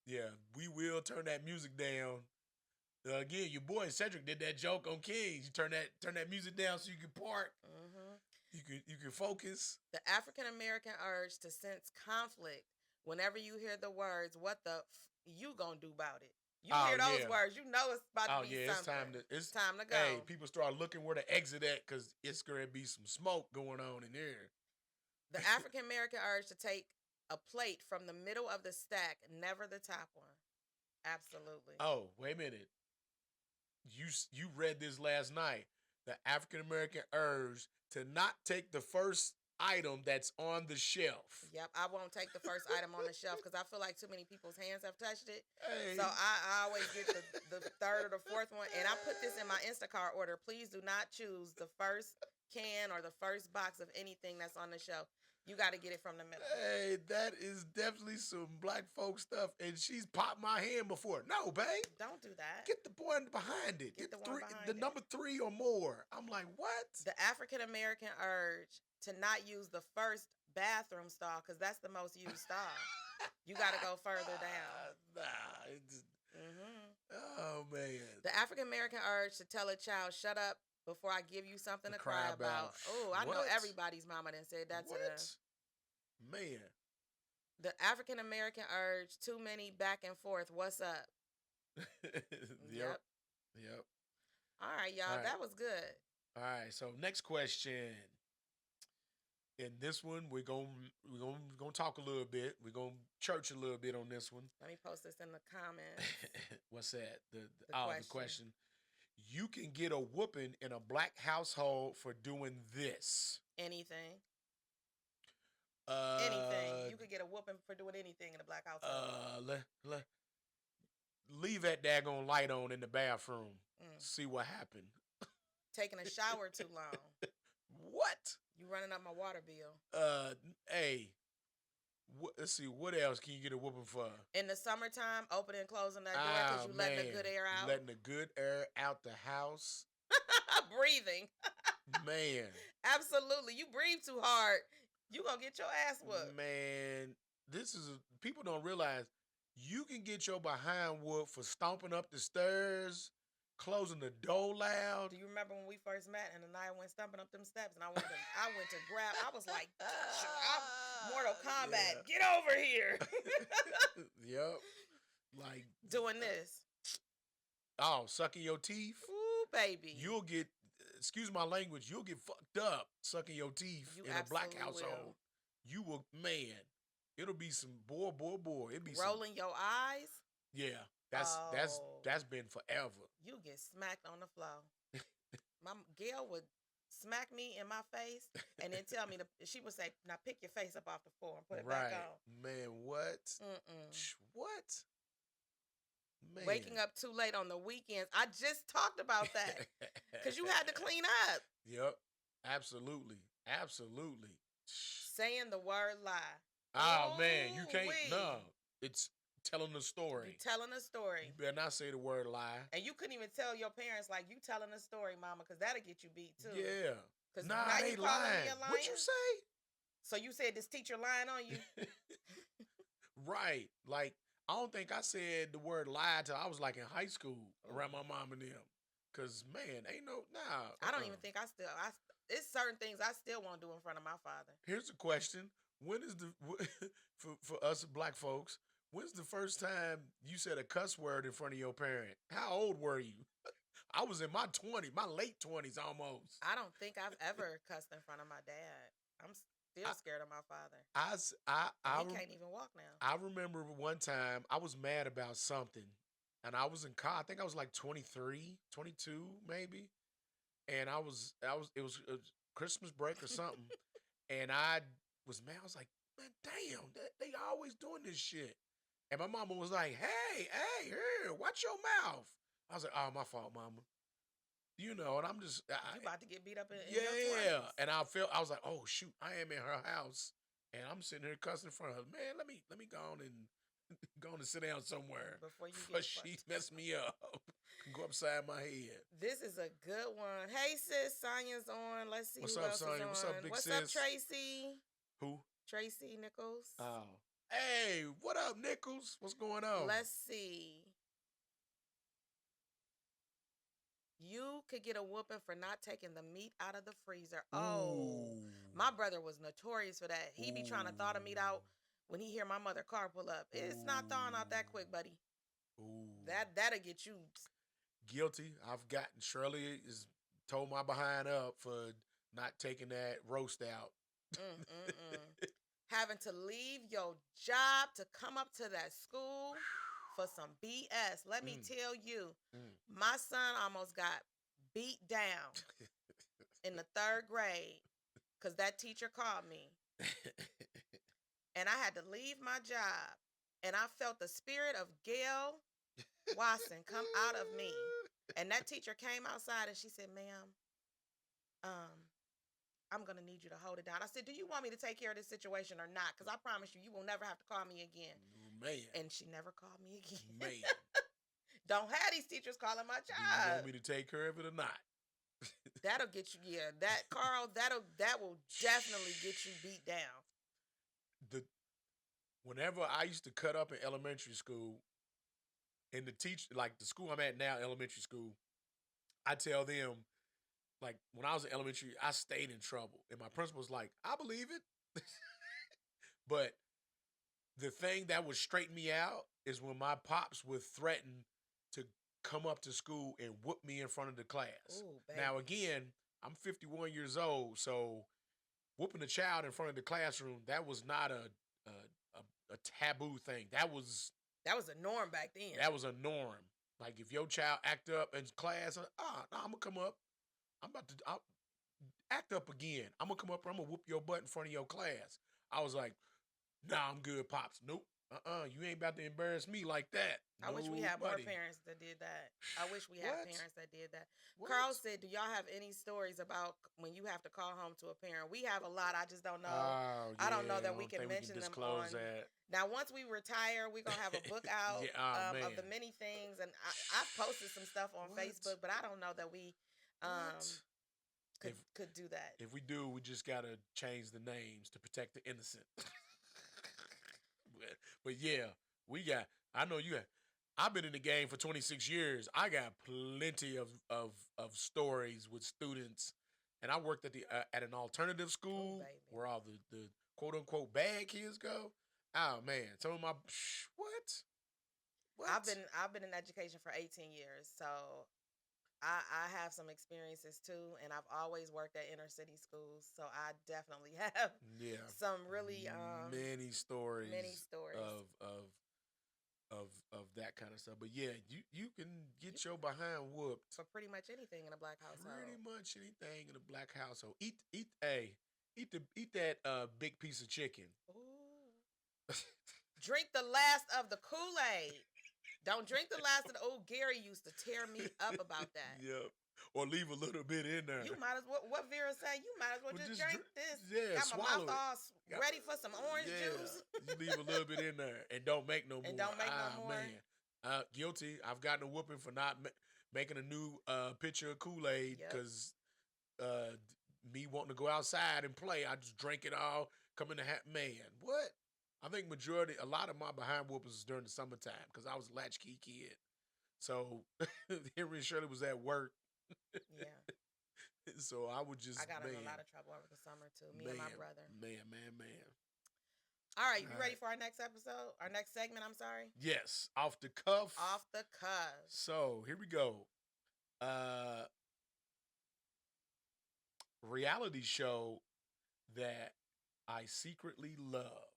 Yeah, we will turn that music down. Again, your boy Cedric did that joke on Kings. You turn that music down so you can park. Hmm. You can focus. The African American urge to sense conflict whenever you hear the words, what the you gonna do about it? You Oh hear those yeah. words, you know it's about to Oh be yeah. It's something. time to. It's Time to Hey. go. People start looking where to exit at because it's gonna be some smoke going on in there. The African American urge to take a plate from the middle of the stack, never the top one. Absolutely. Oh wait a minute. You read this last night. The African American urge to not take the first item that's on the shelf. Yep, I won't take the first item on the shelf because I feel like too many people's hands have touched it. So Hey. I always get the third or the fourth one. And I put this in my Instacart order. Please do not choose the first can or the first box of anything that's on the shelf. You got to get it from the middle. Hey, that is definitely some black folk stuff. And she's popped my hand before. No, babe. Don't do that. Get the one behind it. Get the one three, behind the it. number 3 or more. I'm like, what? The African American urge to not use the first bathroom stall because that's the most used stall. You got to go further down. Nah, it's, Hmm. oh man. The African American urge to tell a child, shut up before I give you something To to cry about. Oh, I know What? everybody's mama done said that to them. What? Man. The African American urge, too many back and forth. What's up? Yep. Yep. All right, y'all. All right. That was good. All right. So next question. In this one, we're gonna talk a little bit. We're gonna church a little bit on this one. Let me post this in the comments. What's that? The question. question. You can get a whooping in a black household for doing this. Anything. Uh, Anything. You could get a whooping for doing anything in a black household. Leave that daggone light on in the bathroom. Mm. See what happened. Taking a shower too long. What? You running up my water bill. Hey. Let's see. What else can you get a whooping for? In the summertime, opening and closing that door because you letting the good air out. Letting the good air out the house. Breathing. Man. Absolutely. You breathe too hard, you gonna get your ass whooped. Man, people don't realize you can get your behind whooped for stomping up the stairs, closing the door loud. Do you remember when we first met and I went stumping up them steps and I went to grab, I was like, Mortal Kombat, Yeah. get over here. Yep. Like doing this. Oh, sucking your teeth. Ooh, baby. You'll get, excuse my language, you'll get fucked up sucking your teeth You in a black absolutely household. You will, man. It'll be some boy. It'll be rolling your eyes. Yeah, that's been forever. You get smacked on the floor. My Gail would smack me in my face and then tell me she would say, "Now pick your face up off the floor and put it back on." Man, what? Mm-mm. What? Man. Waking up too late on the weekends. I just talked about that because you had to clean up. Yep, absolutely. Saying the word lie. Oh man, you can't. Ooh-wee. No, it's telling a story. You telling a story. You better not say the word lie. And you couldn't even tell your parents like you telling a story, mama, because that'll get you beat too. Yeah. Because nah, now they you calling lying. me a liar. What you say? So you said this teacher lying on you? Right. Like, I don't think I said the word lie till I was like in high school around my mom and them. Cause man, ain't no I don't even think it's certain things I still won't do in front of my father. Here's a question. When is for us black folks, when's the first time you said a cuss word in front of your parent? How old were you? I was in my late 20s almost. I don't think I've ever cussed in front of my dad. I'm still scared of my father. He can't even walk now. I remember one time I was mad about something, and I was in college. I think I was like 23, 22 maybe, and it was Christmas break or something, and I was mad. I was like, man, damn, they always doing this shit. And my mama was like, hey, here, watch your mouth. I was like, oh, my fault, mama. You know, and I'm just you about to get beat up in your 20s. And I was like, oh shoot, I am in her house, and I'm sitting here cussing in front of her. Man, let me go on and Going to sit down somewhere before you before get she fucked. mess me up. Go upside my head. This is a good one. Hey sis, Sonya's on. Let's see What's who up, else is Sonya? What's up, on. big What's up, sis? Tracy? Who? Tracy Nichols. Oh. Hey, what up, Nichols? What's going on? Let's see. You could get a whooping for not taking the meat out of the freezer. Oh, Ooh. my brother was notorious for that. He be trying to thaw the meat out Ooh. when he hear my mother car pull up. It's not thawing out that quick, buddy. Ooh. That'll get you. Guilty. I've gotten Shirley is told my behind up for not taking that roast out. Having to leave your job to come up to that school for some BS. Let me tell you, my son almost got beat down in the 3rd grade because that teacher called me. And I had to leave my job. And I felt the spirit of Gail Watson come out of me. And that teacher came outside and she said, ma'am, I'm going to need you to hold it down. I said, do you want me to take care of this situation or not? Because I promise you, you will never have to call me again. Man. And she never called me again. Man. Don't have these teachers calling my Do you job. want me to take care of it or not? That'll get you, that Carl, that will definitely get you beat down. Whenever I used to cut up in elementary school, and the school I'm at now, elementary school, I tell them, like, when I was in elementary, I stayed in trouble. And my principal's like, I believe it. But the thing that would straighten me out is when my pops would threaten to come up to school and whoop me in front of the class. Ooh, now, again, I'm 51 years old, so whooping a child in front of the classroom, that was not a taboo thing. That was a norm back then. That was a norm. Like, if your child act up in class, no, I'm going to come up. I'll act up again. I'm going to come up and I'm going to whoop your butt in front of your class. I was like, nah, I'm good, Pops. Nope. You ain't about to embarrass me like that. I wish we had more parents that did that. I wish we had parents that did that. What? Carl said, do y'all have any stories about when you have to call home to a parent? We have a lot. I just don't know. Oh, yeah, I don't know that we can mention them on. That. Now, once we retire, we're going to have a book out of the many things. And I've posted some stuff on Facebook, but I don't know that we could do that. If we do, we just got to change the names to protect the innocent. But yeah, I know you got, I've been in the game for 26 years. I got plenty of stories with students. And I worked at an alternative school where all the quote unquote bad kids go. Oh man, some of my what? I've been in education for 18 years, so I have some experiences too, and I've always worked at inner city schools, so I definitely have some really many stories of that kind of stuff. But yeah, you can get your behind whooped for pretty much anything in a black household. Pretty much anything in a black household. Eat that big piece of chicken. Ooh. Drink the last of the Kool-Aid. Don't drink the last of the old Gary used to tear me up about that. Yep. Or leave a little bit in there. You might as well, what Vera said, you might as well just drink this. Yeah, got my mouth all ready for some orange juice. You leave a little bit in there and don't make no more. And don't make no more. Man. Guilty. I've gotten a whooping for not making a new pitcher of Kool-Aid because me wanting to go outside and play, I just drank it all, come in the hat. Man, what? I think a lot of my behind whoopers is during the summertime because I was a latchkey kid. So Henry and Shirley was at work. Yeah. So I would just. I got in a lot of trouble over the summer too. Me and my brother. Man. All right, you ready for our next episode? Our next segment, I'm sorry? Yes, off the cuff. Off the cuff. So here we go. Reality show that I secretly love.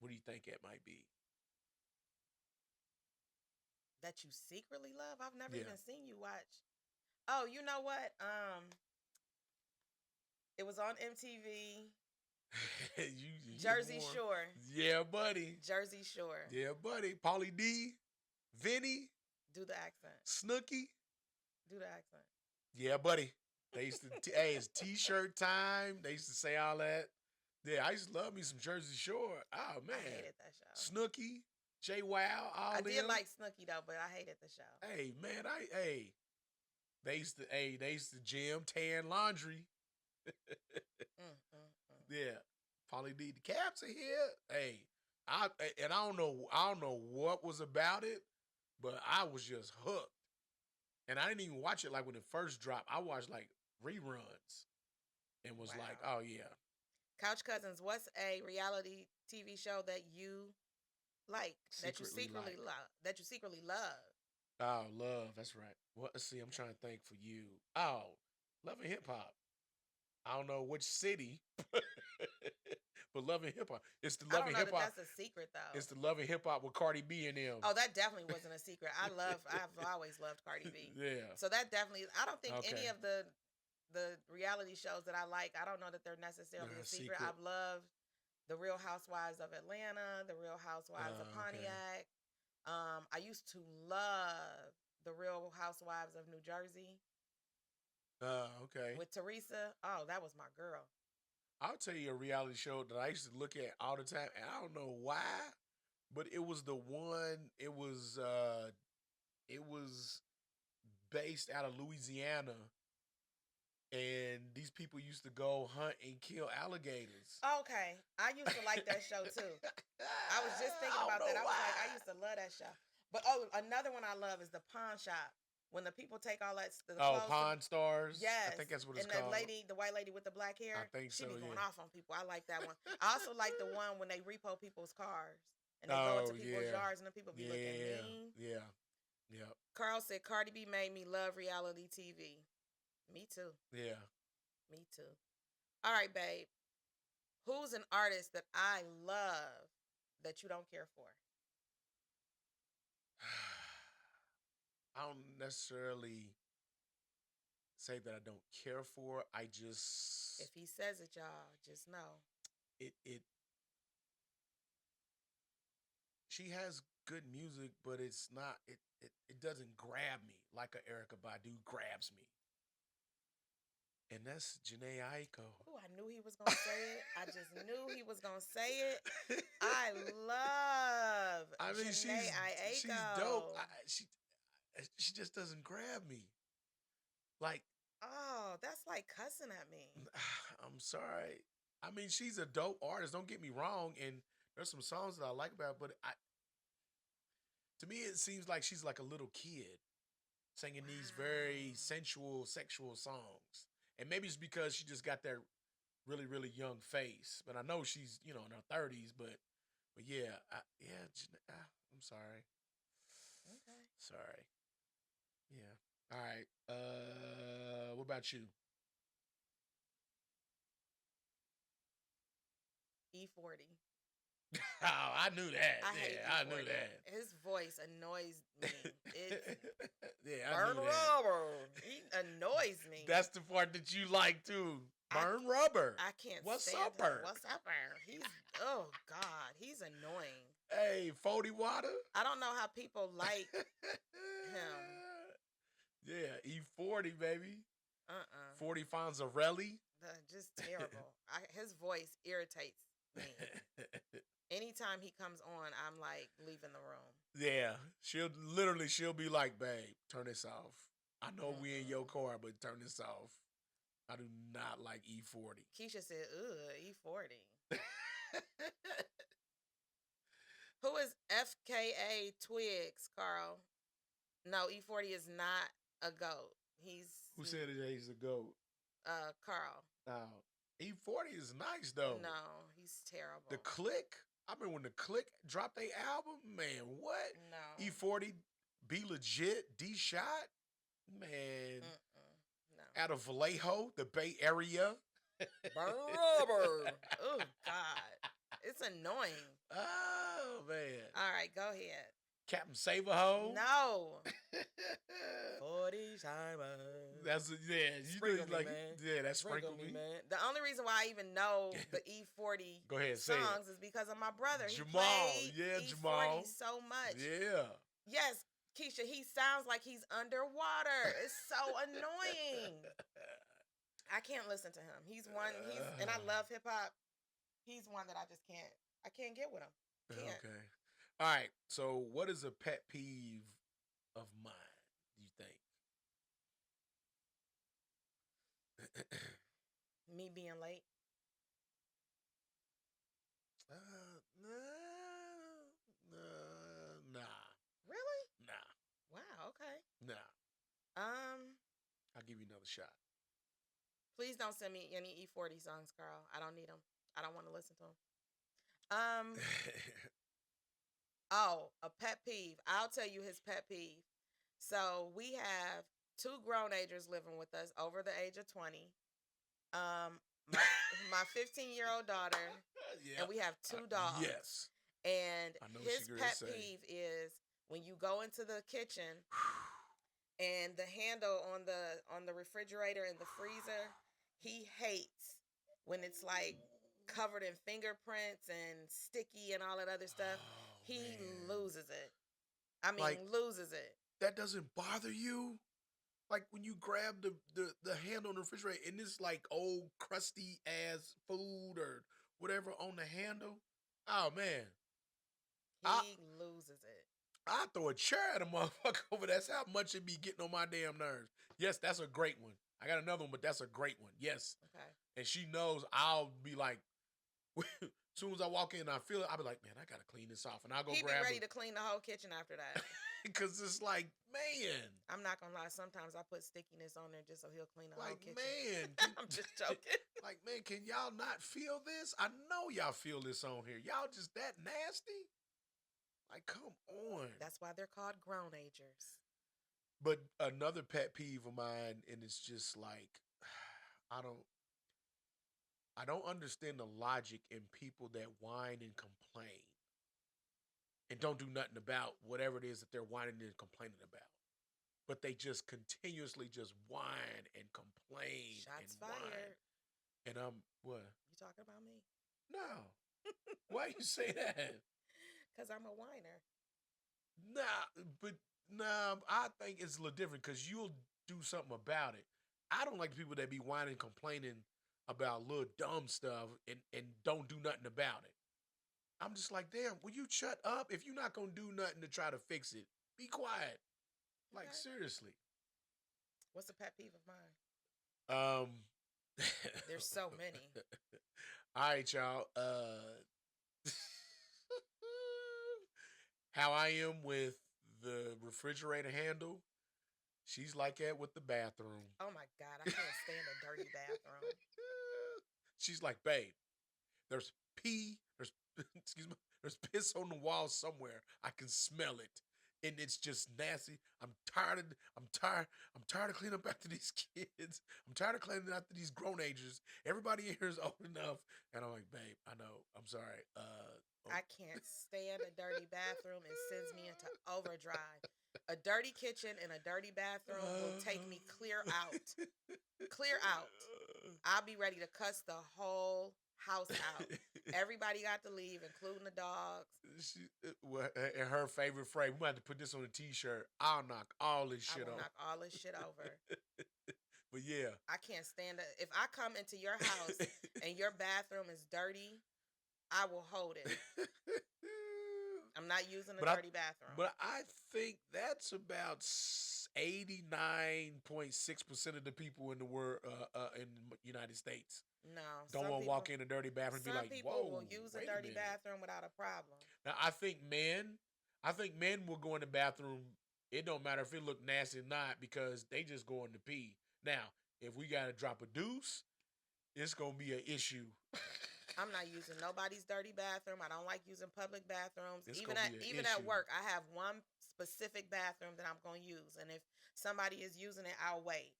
What do you think it might be? That you secretly love? I've never even seen you watch. Oh, you know what? It was on MTV. Jersey Shore. Yeah, buddy. Jersey Shore. Yeah, buddy. Pauly D, Vinny. Do the accent. Snooki. Do the accent. Yeah, buddy. They used to, hey, it's t-shirt time. They used to say all that. Yeah, I used to love me some Jersey Shore. Oh, man. I hated that show. Snooki. Jay Wow, I all did them. like Snooki though, but I hated the show. Hey man, they used to gym, tan laundry. Mm. Yeah, probably need the caps in here. Hey, I don't know what was about it, but I was just hooked, and I didn't even watch it like when it first dropped. I watched like reruns and was like, Wow. oh yeah, Couch Cousins, what's a reality TV show that you like, secretly like. that you secretly love? Oh, love. That's right. What? Let's see. I'm trying to think for you. Oh, Love and Hip Hop. I don't know which city, but Love and Hip Hop. It's the I Love don't and know Hip that Hop. that's a secret though. It's the Love and Hip Hop with Cardi B and them. Oh, that definitely wasn't a secret. I've always loved Cardi B. Yeah. So that definitely, I don't think any Okay. of the reality shows that I like, I don't know that they're necessarily a secret. Secret. I've loved the Real Housewives of Atlanta, the Real Housewives of Okay. Pontiac. I used to love the Real Housewives of New Jersey Okay. with Teresa. Oh, that was my girl. I'll tell you a reality show that I used to look at all the time, and I don't know why, but it was the one. It was based out of Louisiana, and these people used to go hunt and kill alligators. Okay, I used to like that show too. I was just thinking I don't about that. know I was why. like, I used to love that show. But oh, another one I love is the pawn shop. When the people take all that the Oh, clothes. Pawn Stars. I Yes, think that's what it's and that called. lady, the white lady with the black I hair, think she so. be going Yeah. off on people. I like that one. I also like the one when they repo people's cars and they go into Oh people's yeah. yards and the people be looking Yeah. mean. Yeah. Yeah. Carl said Cardi B made me love reality TV. Me too. Yeah. Me too. All right, babe. Who's an artist that I love that you don't care for? I don't necessarily say that I don't care for. I If just he says it, y'all, just know. it she has good music, but it's not it doesn't grab me like a Erica Badu grabs me. And that's Janae Aiko. Oh, I knew he was gonna say it. I just knew he was gonna say it. I love I mean, Janae she's dope. Aiko. She just doesn't grab me. Like, Oh, that's like cussing at me. I'm sorry. I mean, she's a dope artist. Don't get me wrong, and there's some songs that I like about, but to me, it seems like she's like a little kid singing these very Wow. sensual, sexual songs. And maybe it's because she just got that really, really young face. But I know she's, in her 30s. But yeah, I'm sorry. Okay. Sorry. Yeah. All right. What about you? E40. Oh, I knew that. I hate Yeah, I knew E40. that. His voice annoys me. It's Yeah, I burn knew that. rubber. He annoys me. That's the part that you like too. I Burn rubber. I can't What's stand up, him. Bert? What's up, there? He's oh God, he's annoying. Hey, 40 water. I don't know how people like him. Yeah, E40, baby. Uh-uh. 40 Fonzarelli. Just terrible. His voice irritates me. Anytime he comes on, I'm like leaving the room. Yeah, she'll be like, babe, turn this off. I know we in your Mm-mm. car, but turn this off. I do not like E40. Keisha said, "Ugh, E40." Who is FKA Twigs, Carl? No, E40 is not a goat. Who said it he's a goat? Carl. Oh, E40 is nice though. No, he's terrible. The Click. I mean, when the Click dropped their album, man, what? No. E40, Be Legit, D Shot, man. No. Out of Vallejo, the Bay Area. Burn rubber. Oh God, it's annoying. Oh man. All right, go ahead. Captain Saberho. No. 40 Simon. That's you Sprinkle me, like man. yeah, that's sprinkle me. Man. The only reason why I even know the E40 Go ahead, say songs is because of my brother. Jamal. He played Yeah, E40 Jamal. so much. Yeah. Yes, Keisha, he sounds like he's underwater. It's so annoying. I can't listen to him. He's and I love hip hop. He's one that I just can't. I can't get with him. Can't. Okay. All right. So, what is a pet peeve of mine? Do you think? Me being late. Nah, Really? nah, Wow. Okay. nah. Um. I'll give you another shot. Please don't send me any E40 songs, Carl. I don't need them. I don't want to listen to them. Oh, a pet peeve. I'll tell you his pet peeve. So we have two grown agers living with us over the age of 20. Um, my my 15-year-old daughter, Yeah. and we have two dogs. Yes. And I know what his you're gonna pet say. peeve is when you go into the kitchen and the handle on the refrigerator and the freezer, he hates when it's like covered in fingerprints and sticky and all that other stuff. Oh, He man. loses it. I mean, Like, loses it. that doesn't bother you? Like when you grab the handle on the refrigerator and it's like old crusty ass food or whatever on the handle. Oh man. I He loses it. I throw a chair at a motherfucker over. That's how much it be getting on my damn nerves. Yes, that's a great one. I got another one, but that's a great one. Yes. Okay. And she knows I'll be like, as soon as I walk in and I feel it, I'll be like, man, I gotta clean this off. And I'll go He be grab ready it. to clean the whole kitchen after that. Because it's like, man. I'm not gonna lie. Sometimes I put stickiness on there just so he'll clean the whole Like, kitchen. man. I'm just joking. Like, man, can y'all not feel this? I know y'all feel this on here. Y'all just that nasty? Like, come on. That's why they're called grown agers. But another pet peeve of mine, and it's just like, I don't I don't understand the logic in people that whine and complain and don't do nothing about whatever it is that they're whining and complaining about. But they just continuously just whine and complain and Shots whine. fired. And I'm what? You talking about me? No. Why you say that? Because I'm a whiner. Nah, I think it's a little different because you'll do something about it. I don't like people that be whining, complaining about little dumb stuff and don't do nothing about it. I'm just like, damn, will you shut up? If you're not gonna do nothing to try to fix it, be quiet. Like Okay. seriously. What's a pet peeve of mine? Um There's so many. All right, y'all. How I am with the refrigerator handle, she's like that with the bathroom. Oh my God, I can't stand a dirty bathroom. She's like, babe, there's there's excuse me, there's piss on the wall somewhere. I can smell it. And it's just nasty. I'm tired of cleaning up after these kids. I'm tired of cleaning after these grown agers. Everybody in here is old enough. And I'm like, babe, I know. I'm sorry. I can't stand a dirty bathroom. It sends me into overdrive. A dirty kitchen and a dirty bathroom will take me clear out. Clear out. I'll be ready to cuss the whole house out. Everybody got to leave, including the dogs. And her favorite phrase, we might have to put this on a t-shirt. I'll knock all this shit I will over. knock all this shit over. But yeah. I can't stand it. If I come into your house and your bathroom is dirty, I will hold it. I'm not using a dirty bathroom. But I think that's about 89.6% of the people in the world, in the United States. No, Don't want to walk in a dirty bathroom and be like, people whoa, will use a dirty bathroom without a problem. Now I think men will go in the bathroom. It don't matter if it look nasty or not because they just going to pee. Now, if we got to drop a deuce, it's gonna be an issue. I'm not using nobody's dirty bathroom. I don't like using public bathrooms. It's Even at work, I have one specific bathroom that I'm going to use, and if somebody is using it, I'll wait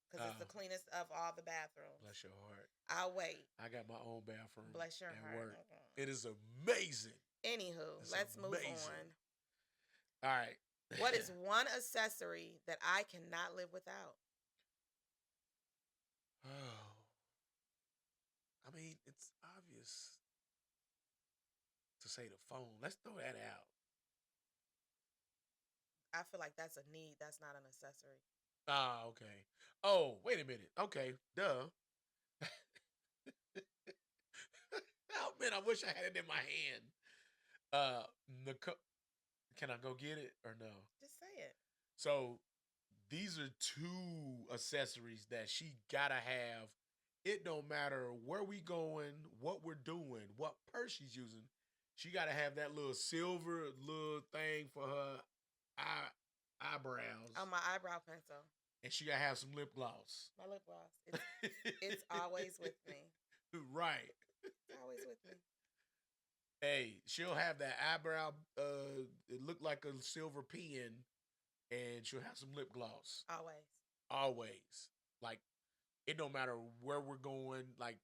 because it's the cleanest of all the bathrooms. Bless your heart. I'll wait. I got my own bathroom. Bless your heart. Work. It is amazing. Anywho, let's move on. All right. What is one accessory that I cannot live without? Oh. I mean, it's obvious to say the phone. Let's throw that out. I feel like that's a need. That's not an accessory. Ah, okay. Oh, wait a minute. Okay, duh. Oh man, I wish I had it in my hand. Uh, Nicole, can I go get it or no? Just say it. So these are two accessories that she gotta have. It don't matter where we going, what we're doing, what purse she's using. She gotta have that little silver little thing for her eyebrows, Oh, my eyebrow pencil. and she gotta have some lip gloss. My lip gloss. It's always with me. Right. It's always with me. Hey, she'll have that eyebrow. It looked like a silver pen, and she'll have some lip gloss. Always. Always. Like it don't matter where we're going, like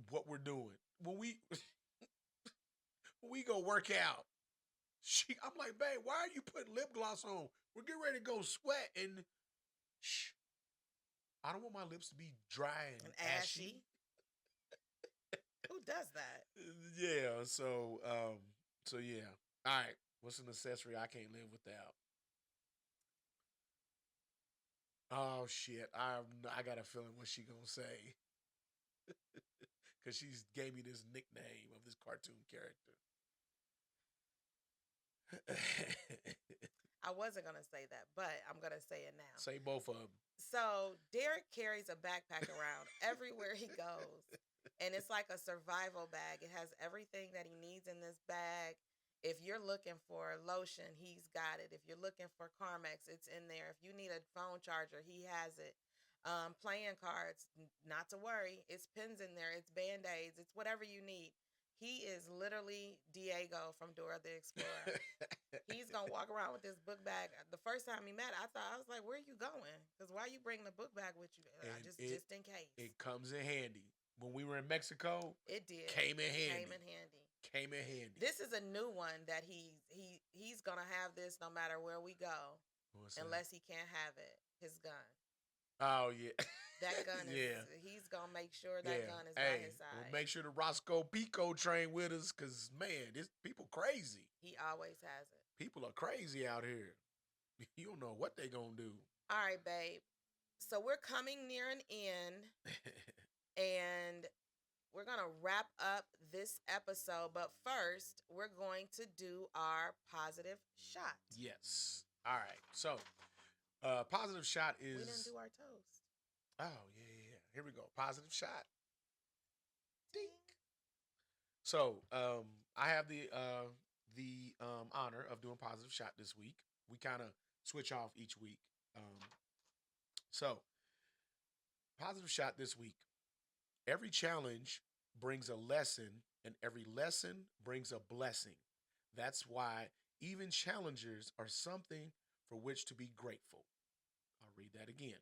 what we're doing. When we when we go work out, I'm like, babe, why are you putting lip gloss on? We're getting ready to go sweat, and shh, I don't want my lips to be dry and ashy. Who does that? Yeah. So yeah. All right. What's an accessory I can't live without? Oh shit! I got a feeling what she gonna say because she's gave me this nickname of this cartoon character. I wasn't gonna say that, but I'm gonna say it now. Say both of them. So Derek carries a backpack around everywhere he goes, and it's like a survival bag. It has everything that he needs in this bag. If you're looking for lotion, he's got it. If you're looking for Carmex, it's in there. If you need a phone charger, he has it. Playing cards, not to worry. It's pins in there. It's band-aids. It's whatever you need. He is literally Diego from Dora the Explorer. He's gonna walk around with this book bag. The first time he met, I was like, "Where are you going? Because why are you bringing a book bag with you? And Just in case." it comes in handy. When we were in Mexico, It did. Came in handy. Came in handy. Came in handy. This is a new one that he's gonna have this no matter where we go, unless he can't have it. His gun. Oh yeah. That gun is. Yeah. He's gonna make sure that gun is by his side. We'll make sure the Roscoe Pico train with us, cause man, this people crazy. He always has it. People are crazy out here. You don't know what they gonna do. All right, babe. So we're coming near an end, and we're going to wrap up this episode. But first, we're going to do our positive shot. Yes. All right. So, positive shot is. We didn't do our toast. Oh yeah. Here we go. Positive shot. Dink. So, I have the honor of doing positive shot this week. We kind of switch off each week. So, positive shot this week. Every challenge brings a lesson, and every lesson brings a blessing. That's why even challengers are something for which to be grateful. I'll read that again.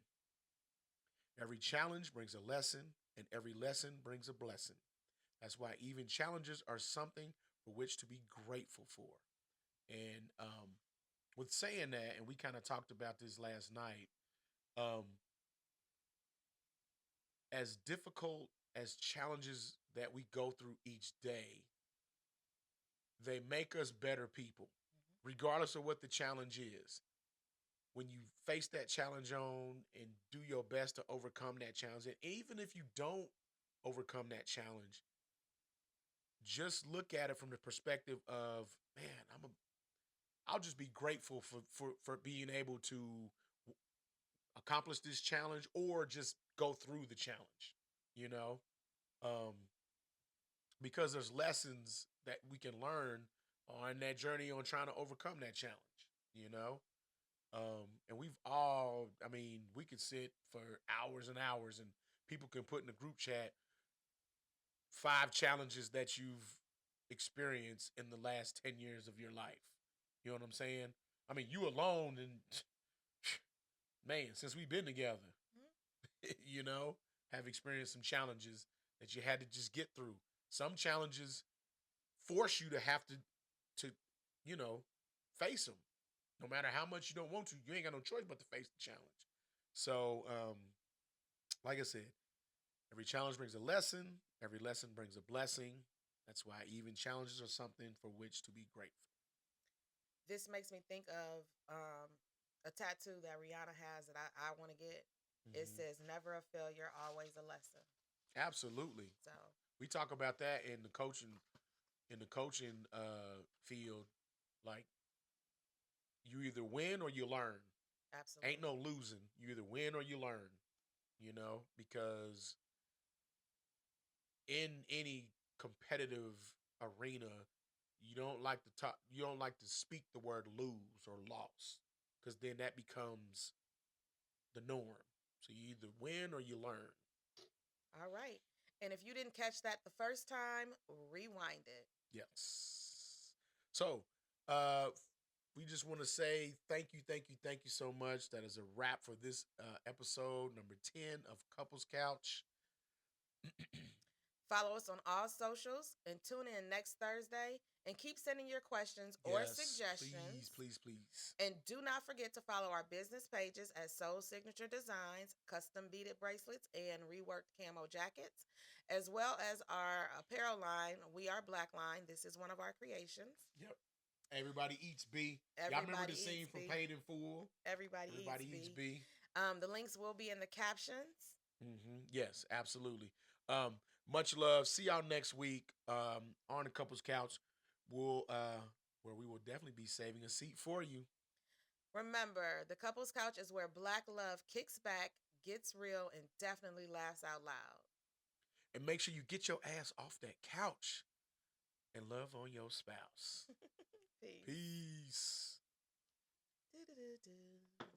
Every challenge brings a lesson, and every lesson brings a blessing. That's why even challenges are something for which to be grateful for. And with saying that, and we kind of talked about this last night, um, as difficult as challenges that we go through each day, they make us better people, regardless of what the challenge is. When you face that challenge on and do your best to overcome that challenge, and even if you don't overcome that challenge, just look at it from the perspective of, man, I'll just be grateful for being able to accomplish this challenge or just go through the challenge, you know? Um, because there's lessons that we can learn on that journey on trying to overcome that challenge, you know? And we've all, I mean, we could sit for hours and hours and people can put in the group chat 5 challenges that you've experienced in the last 10 years of your life. You know what I'm saying? I mean, you alone and man, since we've been together, you know, have experienced some challenges that you had to just get through. Some challenges force you to have to, you know, face them. No matter how much you don't want to, you ain't got no choice but to face the challenge. So, like I said, every challenge brings a lesson. Every lesson brings a blessing. That's why even challenges are something for which to be grateful. This makes me think of a tattoo that Rihanna has that I want to get. It says, "Never a failure, always a lesson." Absolutely. So we talk about that in the coaching in the coaching field, like you either win or you learn. Ain't no Absolutely. losing. You either win or you learn. Because in any competitive arena, you don't like to speak the word lose or loss, because then that becomes the norm. So you either win or you learn. All right. And if you didn't catch that the first time, rewind it. Yes. So, uh, we just want to say thank you, thank you, thank you so much. That is a wrap for this episode number 10 of Couples Couch. Follow us on all socials and tune in next Thursday and keep sending your questions or Yes, please, suggestions. please, please. And do not forget to follow our business pages at Soul Signature Designs, custom beaded bracelets, and reworked camo jackets, as well as our apparel line, WeAreBlkline. This is one of our creations. Yep. Everybody eats B. Y'all remember Everybody the scene eats from B. Paid in Full? Everybody eats Everybody eats B. B. The links will be in the captions. Yes, absolutely. Um, Much love. See y'all next week on the Couples Couch. We'll where we will definitely be saving a seat for you. Remember, the couple's couch is where black love kicks back, gets real, and definitely laughs out loud. And make sure you get your ass off that couch and love on your spouse. Peace. Peace. Do-do-do-do.